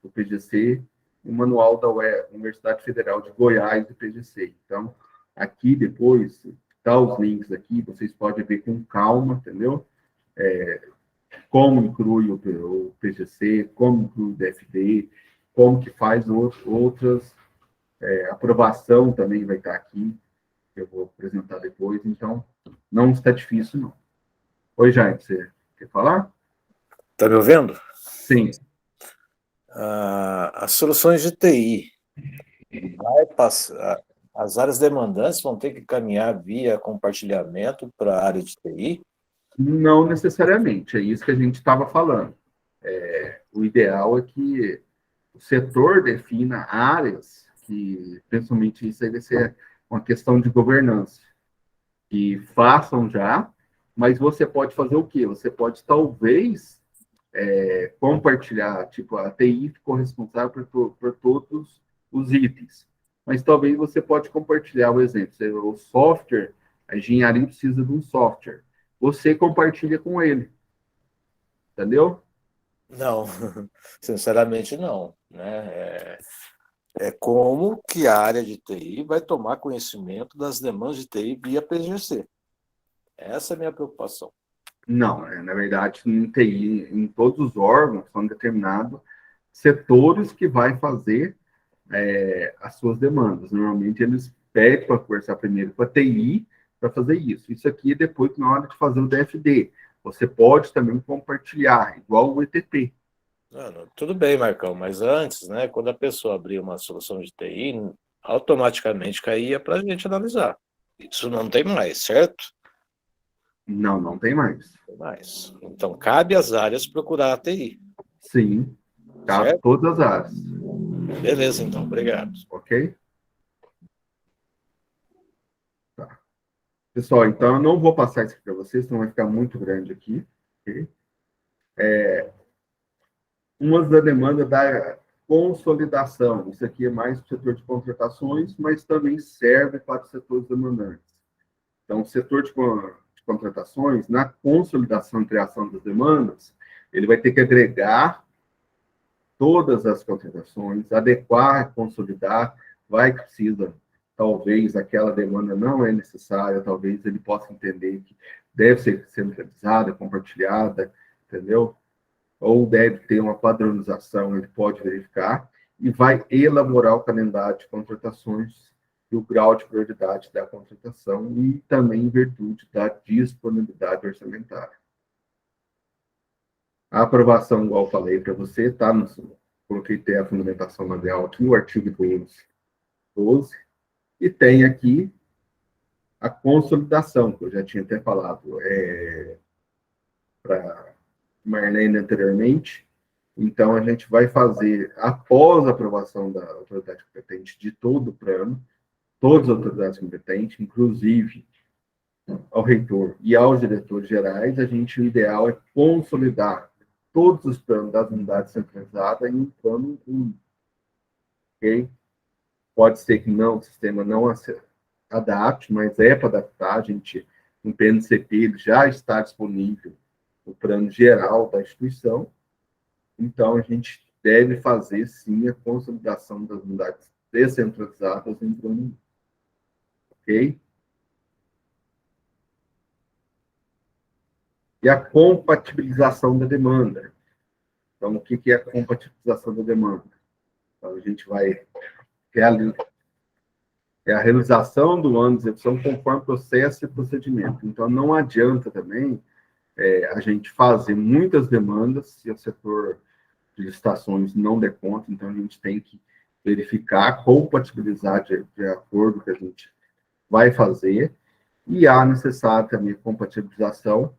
do PGC, um manual da Universidade Federal de Goiás do PGC. Então, aqui depois, dar os links aqui, vocês podem ver com calma, entendeu? Como inclui o PGC, como inclui o DFD, como que faz outras, aprovação também vai estar aqui, que eu vou apresentar depois, então não está difícil, não. Oi, Jaime, você quer falar? Está me ouvindo? Sim. As soluções de TI, vai passar, as áreas demandantes vão ter que caminhar via compartilhamento para a área de TI? Não necessariamente, é isso que a gente estava falando. O ideal é que o setor defina áreas que, principalmente isso aí vai ser uma questão de governança, que façam já, mas você pode fazer o quê? Você pode, talvez, compartilhar, tipo, a TI ficou responsável por todos os itens, mas talvez você pode compartilhar o exemplo, o software, a engenharia precisa de um software, você compartilha com ele, entendeu? Não, sinceramente não, né? É como que a área de TI vai tomar conhecimento das demandas de TI via PGC. Essa é a minha preocupação. Não, na verdade, em TI, em todos os órgãos, são determinados setores que vai fazer as suas demandas. Normalmente, eles pedem para conversar primeiro com a TI para fazer isso. Isso aqui é depois, na hora de fazer o DFD. Você pode também compartilhar, igual o ETP. Tudo bem, Marcão, mas antes, né, quando a pessoa abria uma solução de TI, automaticamente caía para a gente analisar. Isso não tem mais, certo? Não, não tem mais. Não tem mais. Então, cabe às áreas procurar a TI. Sim, cabe Certo? todas as áreas. Beleza, então, obrigado. Ok? Tá. Pessoal, então eu não vou passar isso aqui para vocês, senão vai ficar muito grande aqui. Ok? Uma da demanda da consolidação. Isso aqui é mais para o setor de contratações, mas também serve para os setores demandantes. Então, o setor de contratações, na consolidação e criação das demandas, ele vai ter que agregar todas as contratações, adequar, consolidar, vai que precisa, talvez aquela demanda não é necessária, talvez ele possa entender que deve ser centralizada, compartilhada, entendeu? Ou deve ter uma padronização, ele pode verificar, e vai elaborar o calendário de contratações e o grau de prioridade da contratação e também em virtude da disponibilidade orçamentária. A aprovação, igual eu falei para você, está no... Coloquei até a fundamentação legal aqui, o artigo 12, e tem aqui a consolidação, que eu já tinha até falado para Marlene anteriormente. Então, a gente vai fazer, após a aprovação da autoridade competente de todo o plano, todas as autoridades competentes, inclusive ao reitor e aos diretores gerais, o ideal é consolidar todos os planos das unidades centralizadas em um plano único. Ok? Pode ser que o sistema não adapte, mas é para adaptar. No PNCP, ele já está disponível o plano geral da instituição. Então, a gente deve fazer, sim, a consolidação das unidades descentralizadas em plano único. Ok? E a compatibilização da demanda. Então, o que é a compatibilização da demanda? Então, a gente vai a realização do ano de execução conforme processo e procedimento. Então, não adianta também a gente fazer muitas demandas se o setor de licitações não der conta. Então, a gente tem que verificar, compatibilizar de acordo com o que a gente vai fazer, e há necessário também a compatibilização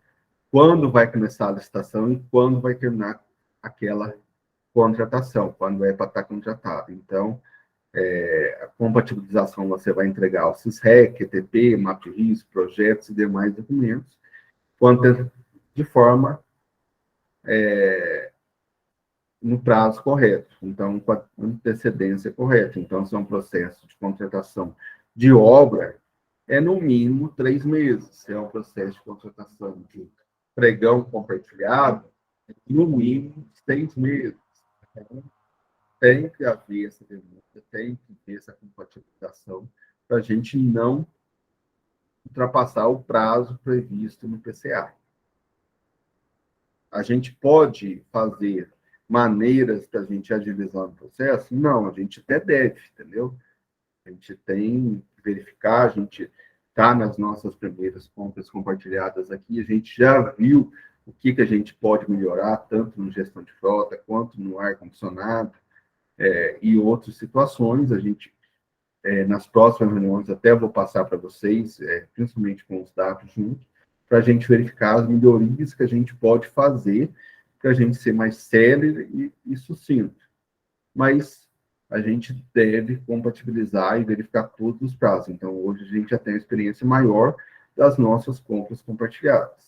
quando vai começar a licitação e quando vai terminar aquela contratação, quando é para estar contratado. Então, a compatibilização você vai entregar o SISREC, ETP, mapa de risco, projetos e demais documentos, quanto de forma no prazo correto, então com a antecedência correta. Então, se é um processo de contratação de obra, é no mínimo 3 meses. Se é um processo de contratação de pregão compartilhado, é no mínimo 6 meses. Então, tem que haver essa demanda, tem que ter essa compatibilização para a gente não ultrapassar o prazo previsto no PCA. A gente pode fazer maneiras para a gente agilizar o processo? Não, a gente até deve, entendeu? A gente tem que verificar, a gente está nas nossas primeiras compras compartilhadas aqui, a gente já viu o que a gente pode melhorar, tanto no gestão de frota, quanto no ar-condicionado, e outras situações. A gente, nas próximas reuniões, até vou passar para vocês, principalmente com os dados juntos, para a gente verificar as melhorias que a gente pode fazer para a gente ser mais célere e sucinto. Mas a gente deve compatibilizar e verificar todos os prazos. Então, hoje a gente já tem uma experiência maior das nossas compras compartilhadas.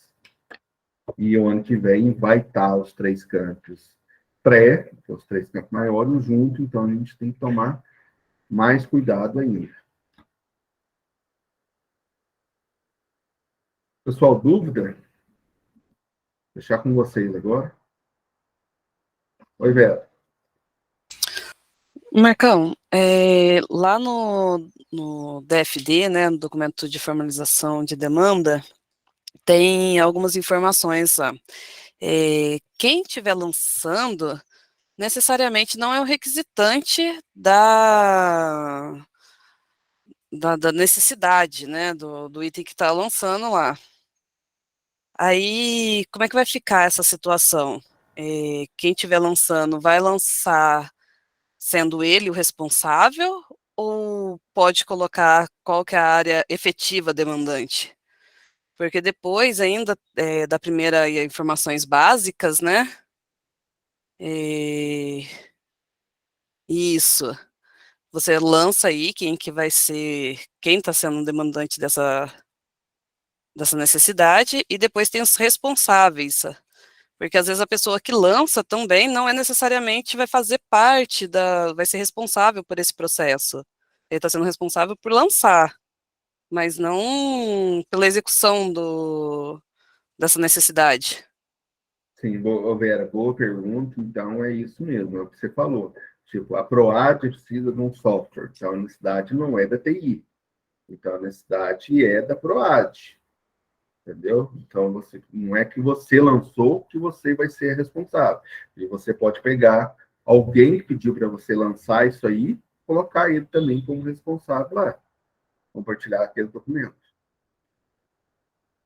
E o ano que vem vai estar os 3 campos pré, os 3 campos maiores, junto, então a gente tem que tomar mais cuidado ainda. Pessoal, dúvida? Vou deixar com vocês agora. Oi, Vera. Marcão, lá no DFD, né, no documento de formalização de demanda, tem algumas informações lá. Quem estiver lançando, necessariamente não é o requisitante da necessidade, né, do item que está lançando lá. Aí, como é que vai ficar essa situação? Quem estiver lançando, vai lançar sendo ele o responsável, ou pode colocar qual que é a área efetiva demandante? Porque depois ainda da primeira informações básicas, né? Isso. Você lança aí quem que vai ser, quem está sendo demandante dessa necessidade, e depois tem os responsáveis. Porque às vezes a pessoa que lança também não é necessariamente vai fazer parte vai ser responsável por esse processo. Ele está sendo responsável por lançar, mas não pela execução dessa necessidade. Sim, Vera, boa pergunta. Então, é isso mesmo, é o que você falou. Tipo, a PROAD precisa de um software, então a necessidade não é da TI. Então, a necessidade é da PROAD. Entendeu? Então, não é que você lançou que você vai ser responsável. E você pode pegar alguém que pediu para você lançar isso aí, colocar ele também como responsável lá, compartilhar aquele documento.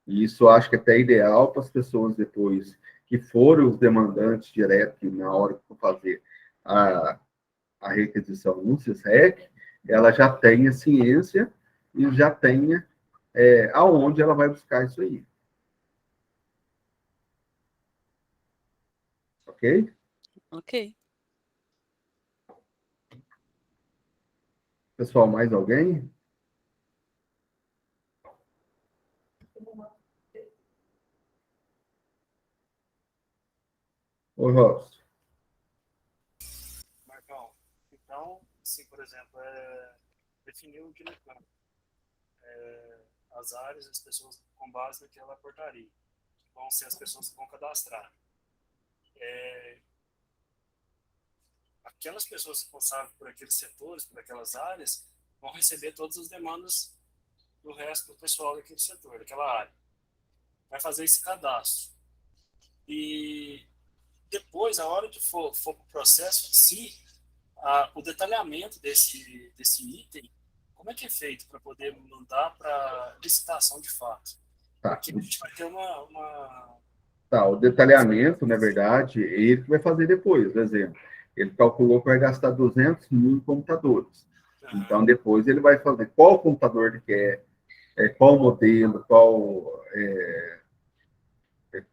E isso eu acho que é até ideal para as pessoas depois que forem os demandantes direto, na hora que for fazer a requisição no SISREC, ela já tenha ciência e já tenha aonde ela vai buscar isso aí. Ok? Ok. Pessoal, mais alguém? Oi, Robson. Marcão, então, assim, por exemplo, definir o diretor, as áreas, as pessoas com base naquela portaria, que vão ser as pessoas que vão cadastrar. Aquelas pessoas responsáveis por aqueles setores, por aquelas áreas, vão receber todas as demandas do resto do pessoal daquele setor, daquela área. Vai fazer esse cadastro. E depois, a hora que for para o processo em si, o detalhamento desse item, como é que é feito para poder mandar para licitação de fato? Tá. Porque a gente vai ter uma... Tá, o detalhamento, na verdade, é ele que vai fazer depois, por exemplo. Ele calculou que vai gastar 200 mil em computadores. Então, depois ele vai fazer qual computador ele quer, qual modelo,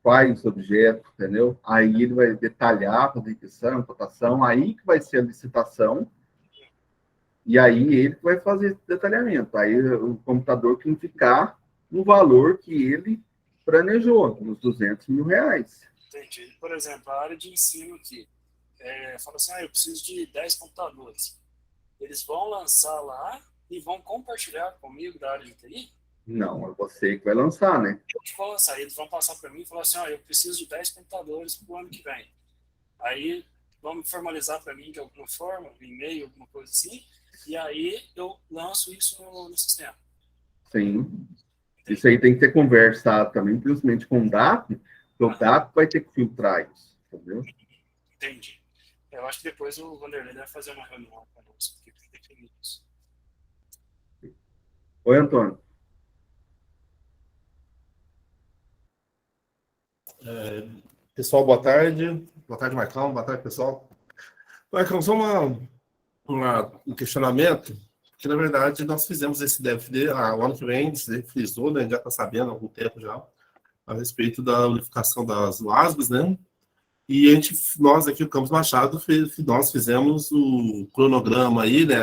quais objetos, entendeu? Aí ele vai detalhar, fazer requisição, cotação, aí que vai ser a licitação, e aí ele vai fazer esse detalhamento. Aí o computador tem que ficar no valor que ele planejou, nos 200 mil reais. Entendi. Por exemplo, a área de ensino aqui, fala assim, eu preciso de 10 computadores. Eles vão lançar lá e vão compartilhar comigo da área de TI? Não, é você que vai lançar, né? Eu que vou lançar. Eles vão passar para mim e falar assim, eu preciso de 10 computadores para o ano que vem. Aí vão formalizar para mim de alguma forma, um e-mail, alguma coisa assim, e aí eu lanço isso no sistema. Sim. Isso aí tem que ter conversado também, principalmente com o DAP, porque o DAP vai ter que filtrar isso, entendeu? Entendi. Eu acho que depois o Vanderlei vai fazer uma reunião conosco aqui para definir isso. Oi, Antônio. Pessoal, boa tarde. Boa tarde, Marcão. Boa tarde, pessoal. Marcão, só um questionamento, porque, na verdade, nós fizemos esse DFD, o ano que vem, você frisou, né, já está sabendo há algum tempo já, a respeito da unificação das LASBs, né? E nós aqui no Campos Machado, nós fizemos o cronograma aí, né,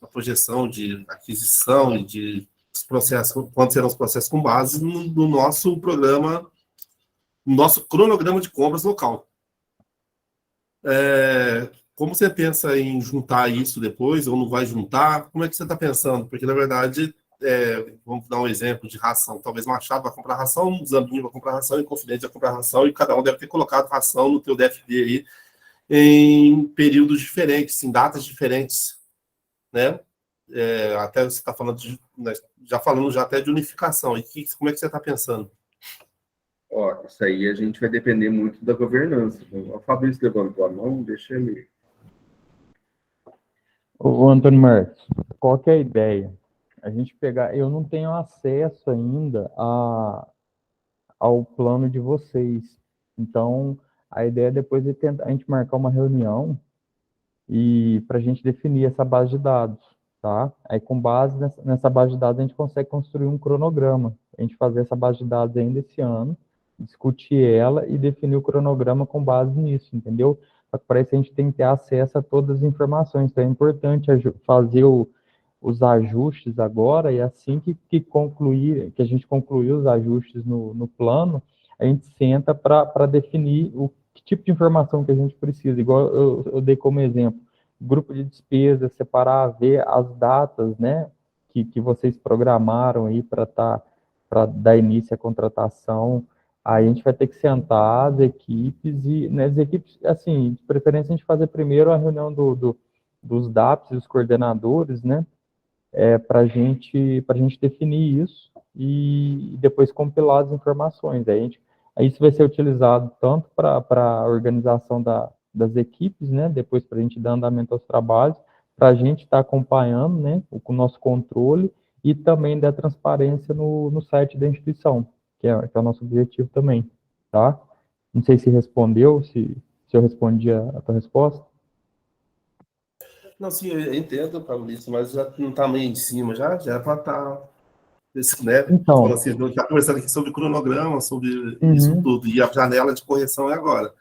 a projeção de aquisição e de processos, quando serão os processos com base no nosso programa, no nosso cronograma de compras local. Como você pensa em juntar isso depois, ou não vai juntar? Como é que você está pensando? Porque, na verdade, vamos dar um exemplo de ração. Talvez Machado vai comprar ração, Zambinho vai comprar ração, e Confidente vai comprar ração, e cada um deve ter colocado ração no teu DFD aí em períodos diferentes, em datas diferentes, né? Até você está falando já até de unificação. E como é que você está pensando? Ó, isso aí a gente vai depender muito da governança. O Fabrício levantou a mão, deixa ele. Ô, Antônio Marcos, qual que é a ideia? A gente pegar, eu não tenho acesso ainda ao plano de vocês. Então, a ideia é depois de a gente marcar uma reunião e para a gente definir essa base de dados, tá? Aí, com base nessa base de dados, a gente consegue construir um cronograma. A gente fazer essa base de dados ainda esse ano, discutir ela e definir o cronograma com base nisso, entendeu? Só que para isso a gente tem que ter acesso a todas as informações. Então, é importante fazer os ajustes agora, e assim que a gente concluir os ajustes no plano, a gente senta para definir que tipo de informação que a gente precisa. Igual eu dei como exemplo, grupo de despesa, separar, ver as datas, né, que vocês programaram aí para dar início à contratação. Aí a gente vai ter que sentar as equipes e, né, as equipes, assim, de preferência a gente fazer primeiro a reunião dos DAPs e os coordenadores, né, para a gente definir isso e depois compilar as informações. Aí isso vai ser utilizado tanto para a organização das equipes, né, depois para a gente dar andamento aos trabalhos, para a gente estar acompanhando, né, o nosso controle e também dar transparência no site da instituição, que é o nosso objetivo também, tá? Não sei se respondeu, se eu respondi a tua resposta. Não, sim, eu entendo, Fabrício, mas já não está meio em cima, já é para estar, né? Então, Assim, a gente está conversando aqui sobre cronograma, sobre isso tudo, e a janela de correção é agora,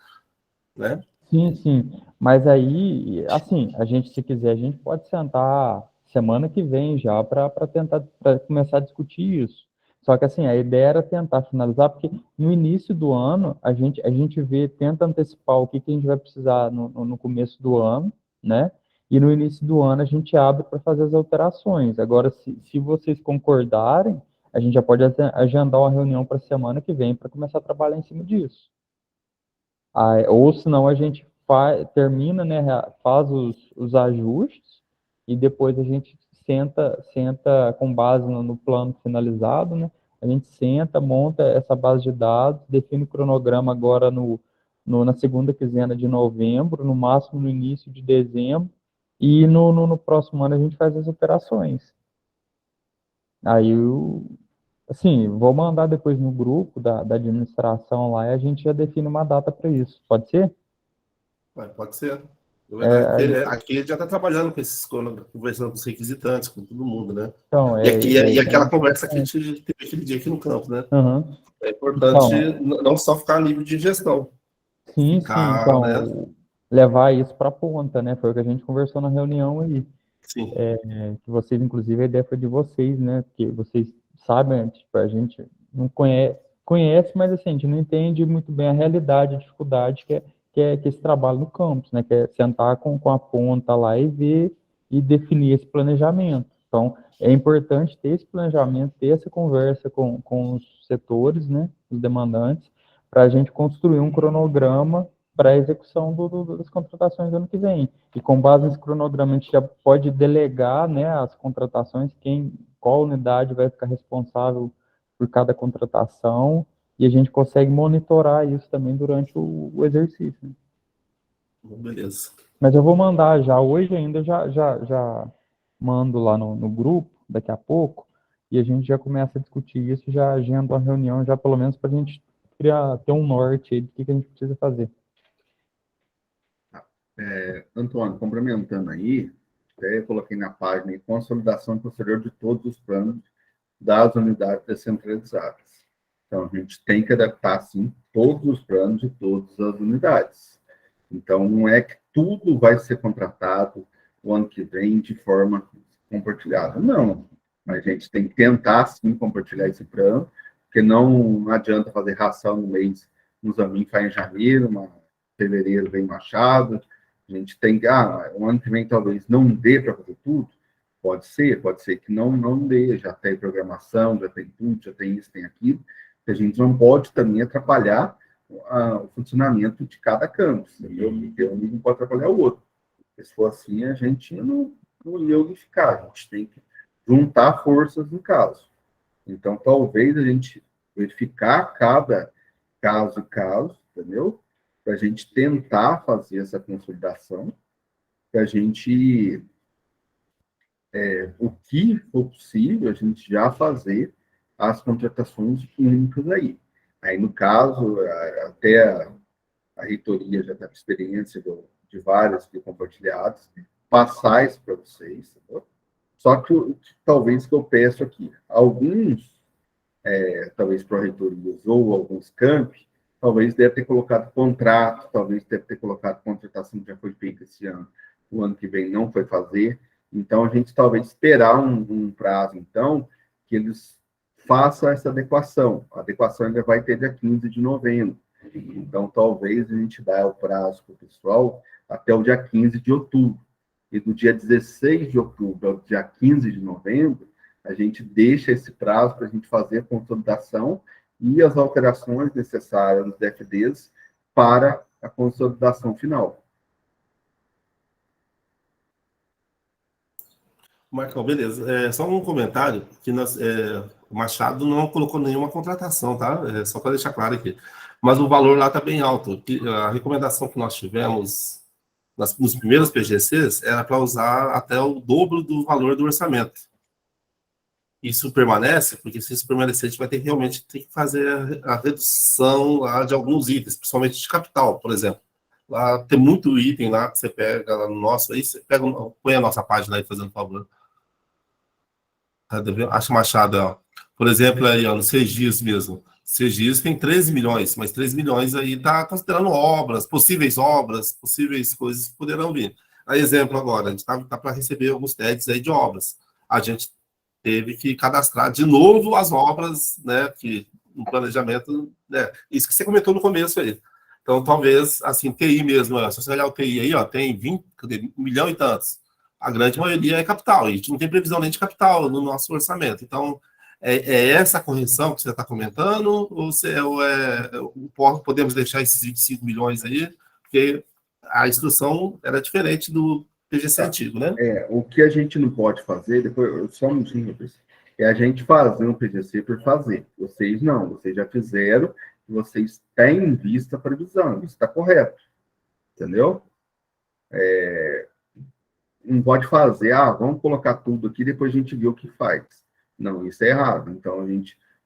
né? Sim, mas aí, assim, a gente, se quiser, a gente pode sentar semana que vem já para começar a discutir isso. Só que, assim, a ideia era tentar finalizar, porque no início do ano, a gente tenta antecipar o que a gente vai precisar no começo do ano, né? E no início do ano a gente abre para fazer as alterações. Agora, se vocês concordarem, a gente já pode agendar uma reunião para a semana que vem para começar a trabalhar em cima disso. Ou senão a gente termina, né, faz os ajustes e depois a gente senta com base no plano finalizado, né? A gente senta, monta essa base de dados, define o cronograma agora na segunda quinzena de novembro, no máximo no início de dezembro, e no próximo ano a gente faz as operações. Aí assim, vou mandar depois no grupo da administração lá e a gente já define uma data para isso. Pode ser? Pode ser. Aqui ele já está trabalhando com conversando com os requisitantes, com todo mundo, né? Então, e aquela conversa que a gente teve aquele dia aqui no campo, né? Uhum. É importante não só ficar a nível de gestão. Sim. Então, né, levar isso para a ponta, né? Foi o que a gente conversou na reunião aí. Sim. Que vocês, inclusive, a ideia foi de vocês, né? Porque vocês sabem, tipo, a gente não conhece, mas assim, a gente não entende muito bem a realidade, a dificuldade que é esse trabalho no campus, né? Que é sentar com a ponta lá e ver e definir esse planejamento. Então, é importante ter esse planejamento, ter essa conversa com os setores, né? Os demandantes, para a gente construir um cronograma para a execução das contratações do ano que vem. E com base nesse cronograma, a gente já pode delegar, né, as contratações, qual unidade vai ficar responsável por cada contratação, e a gente consegue monitorar isso também durante o exercício. Né? Beleza. Mas eu vou mandar já, hoje ainda, já mando lá no grupo, daqui a pouco, e a gente já começa a discutir isso, já agenda uma reunião, já pelo menos para a gente ter um norte aí do que a gente precisa fazer. Antônio, complementando aí, até eu coloquei na página consolidação posterior de todos os planos das unidades descentralizadas. Então, a gente tem que adaptar, sim, todos os planos de todas as unidades. Então, não é que tudo vai ser contratado o ano que vem de forma compartilhada. Não, mas a gente tem que tentar, sim, compartilhar esse plano, porque não adianta fazer ração no mês, nos amin faz em janeiro, fevereiro vem Machado. A gente tem que, o ano que vem talvez não dê para fazer tudo. Pode ser que não dê, já tem programação, já tem tudo, já tem isso, tem aquilo. A gente não pode também atrapalhar o funcionamento de cada campus, entendeu? Porque um não pode atrapalhar o outro. Se for assim, a gente não ia unificar, a gente tem que juntar forças no caso. Então, talvez a gente verificar cada caso e caso, entendeu? Para a gente tentar fazer essa consolidação, para a gente, o que for possível, a gente já fazer as contratações únicas aí. Aí, no caso, até a reitoria já está com experiência de várias compartilhadas, passar isso para vocês, entendeu? Só que talvez que eu peço aqui, alguns, talvez pró-reitorias ou alguns campi, talvez deve ter colocado contrato, talvez deve ter colocado contratação que já foi feita esse ano, o ano que vem não foi fazer. Então, a gente talvez esperar um prazo, então, que eles façam essa adequação. A adequação ainda vai ter dia 15 de novembro. Então, talvez a gente dê o prazo para o pessoal até o dia 15 de outubro. E do dia 16 de outubro ao dia 15 de novembro, a gente deixa esse prazo para a gente fazer a consolidação e as alterações necessárias dos DFDs para a consolidação final. Marcão, beleza. Só um comentário, que o Machado não colocou nenhuma contratação, tá? Só para deixar claro aqui. Mas o valor lá está bem alto. A recomendação que nós tivemos nos primeiros PGCs era para usar até o dobro do valor do orçamento. Isso permanece, porque se isso permanecer, a gente vai realmente ter que fazer a redução lá de alguns itens, principalmente de capital, por exemplo. Lá tem muito item lá que você pega lá no nosso, aí você pega, põe a nossa página aí, fazendo favor. Acha Machado, ó. Por exemplo, aí, ó, no CGIS mesmo. CGIS tem 13 milhões, mas 13 milhões aí está considerando obras, possíveis coisas que poderão vir. A exemplo agora, a gente tá para receber alguns TEDs aí de obras. A gente teve que cadastrar de novo as obras, né, que no planejamento, né, isso que você comentou no começo aí. Então, talvez, assim, TI mesmo, se você olhar o TI aí, ó, tem 1 milhão e tantos. A grande maioria é capital, e a gente não tem previsão nem de capital no nosso orçamento. Então, é essa correção que você está comentando, ou podemos deixar esses 25 milhões aí, porque a instrução era diferente do PGC antigo, né? O que a gente não pode fazer, depois, só um minutinho, é a gente fazer um PGC por fazer. Vocês não, vocês já fizeram, vocês têm em vista a previsão, isso está correto, entendeu? Não pode fazer, vamos colocar tudo aqui, depois a gente vê o que faz. Não, isso é errado. Então,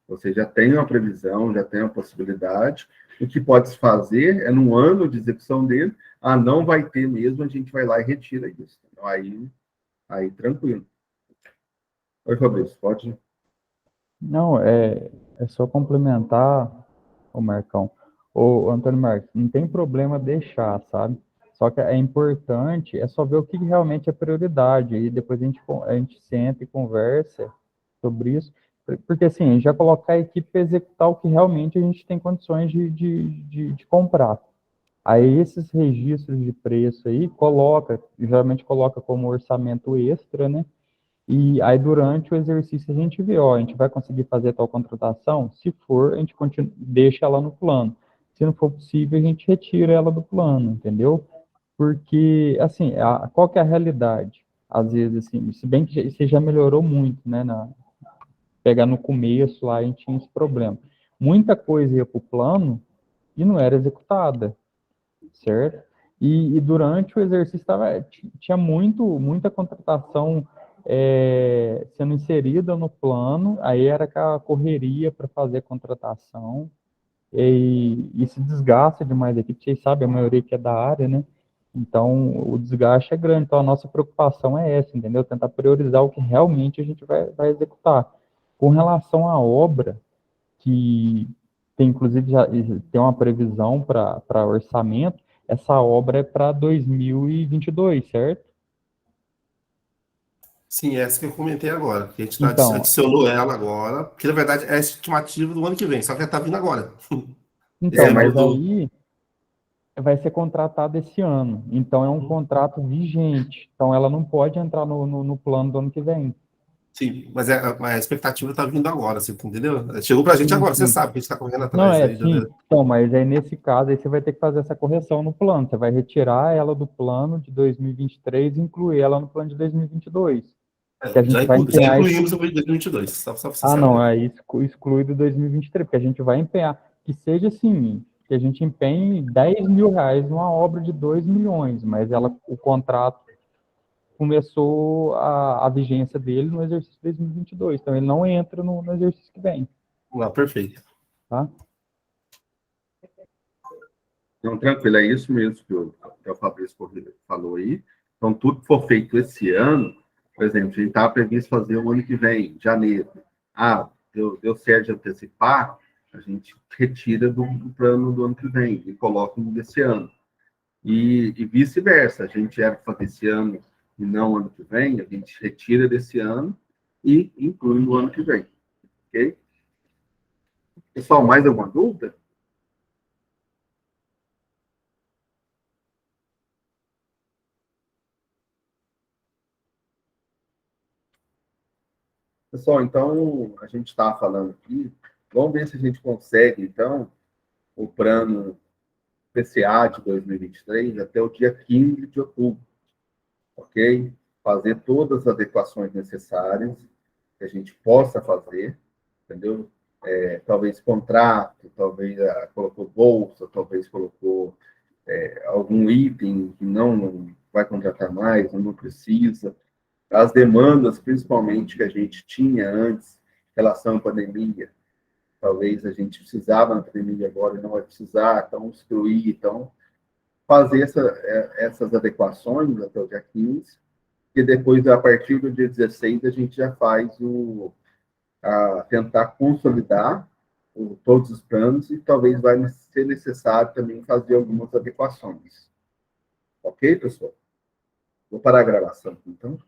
você já tem uma previsão, já tem uma possibilidade. O que pode se fazer é, no ano de execução dele, não vai ter mesmo, a gente vai lá e retira isso. Então, aí tranquilo. Oi, Fabrício, pode? Não, é só complementar, o Marcão. O Antônio Marcos, não tem problema deixar, sabe? Só que é importante, só ver o que realmente é prioridade. E depois a gente senta e conversa sobre isso. Porque, assim, a gente já colocar a equipe para executar o que realmente a gente tem condições de comprar. Aí, esses registros de preço aí, geralmente coloca como orçamento extra, né? E aí, durante o exercício, a gente vê, a gente vai conseguir fazer tal contratação? Se for, a gente deixa ela no plano. Se não for possível, a gente retira ela do plano, entendeu? Porque, assim, qual que é a realidade? Às vezes, assim, se bem que você já melhorou muito, né, pegar no começo lá, a gente tinha esse problema. Muita coisa ia para o plano e não era executada, certo? E durante o exercício tinha muita contratação sendo inserida no plano, aí era aquela correria para fazer a contratação, e se desgasta demais a equipe, vocês sabem, a maioria que é da área, né? Então, o desgaste é grande. Então, a nossa preocupação é essa, entendeu? Tentar priorizar o que realmente a gente vai executar. Com relação à obra, que tem, inclusive, já tem uma previsão para orçamento, essa obra é para 2022, certo? Sim, essa que eu comentei agora, que a gente Então, adicionou ela agora, porque na verdade é a estimativa do ano que vem, só que ela está vindo agora. então, Dezembro mas aí vai ser contratado esse ano. Então, é um contrato vigente. Então, ela não pode entrar no plano do ano que vem. Sim, mas a expectativa está vindo agora, você entendeu? Chegou para a gente Sim, agora, você sim. sabe que a gente está correndo Não, atrás aí. sim. Então, mas aí nesse caso, aí você vai ter que fazer essa correção no plano. Você vai retirar ela do plano de 2023 e incluir ela no plano de 2022. Que a Já, gente vai já empenhar... incluímos o 2022, só para você Ah, não, saber. aí exclui do 2023, porque a gente vai empenhar. Que seja assim, que a gente empenhe R$10.000 numa obra de 2 milhões, mas o contrato começou a vigência dele no exercício 2022, então ele não entra no exercício que vem. Ah, perfeito. Tá? Então, tranquilo, é isso mesmo que o Fabrício falou aí. Então, tudo que for feito esse ano, por exemplo, a gente estava previsto fazer o ano que vem, janeiro. Ah, deu certo de antecipar, a gente retira do plano do ano que vem e coloca no desse ano. E vice-versa, a gente era para fazer esse ano e não ano que vem, a gente retira desse ano e inclui no ano que vem. Ok? Pessoal, mais alguma dúvida? Pessoal, então, a gente está falando aqui, vamos ver se a gente consegue, então, o plano PCA de 2023 até o dia 15 de outubro, ok? Fazer todas as adequações necessárias que a gente possa fazer, entendeu? Talvez contrato, talvez colocou bolsa, talvez colocou algum item que não vai contratar mais, não precisa. As demandas, principalmente, que a gente tinha antes, em relação à pandemia, talvez a gente precisava na pandemia agora e não vai precisar, então excluir, então fazer essas adequações até o dia 15, e depois, a partir do dia 16, a gente já faz tentar consolidar todos os planos e talvez vai ser necessário também fazer algumas adequações. Ok, pessoal? Vou parar a gravação, então.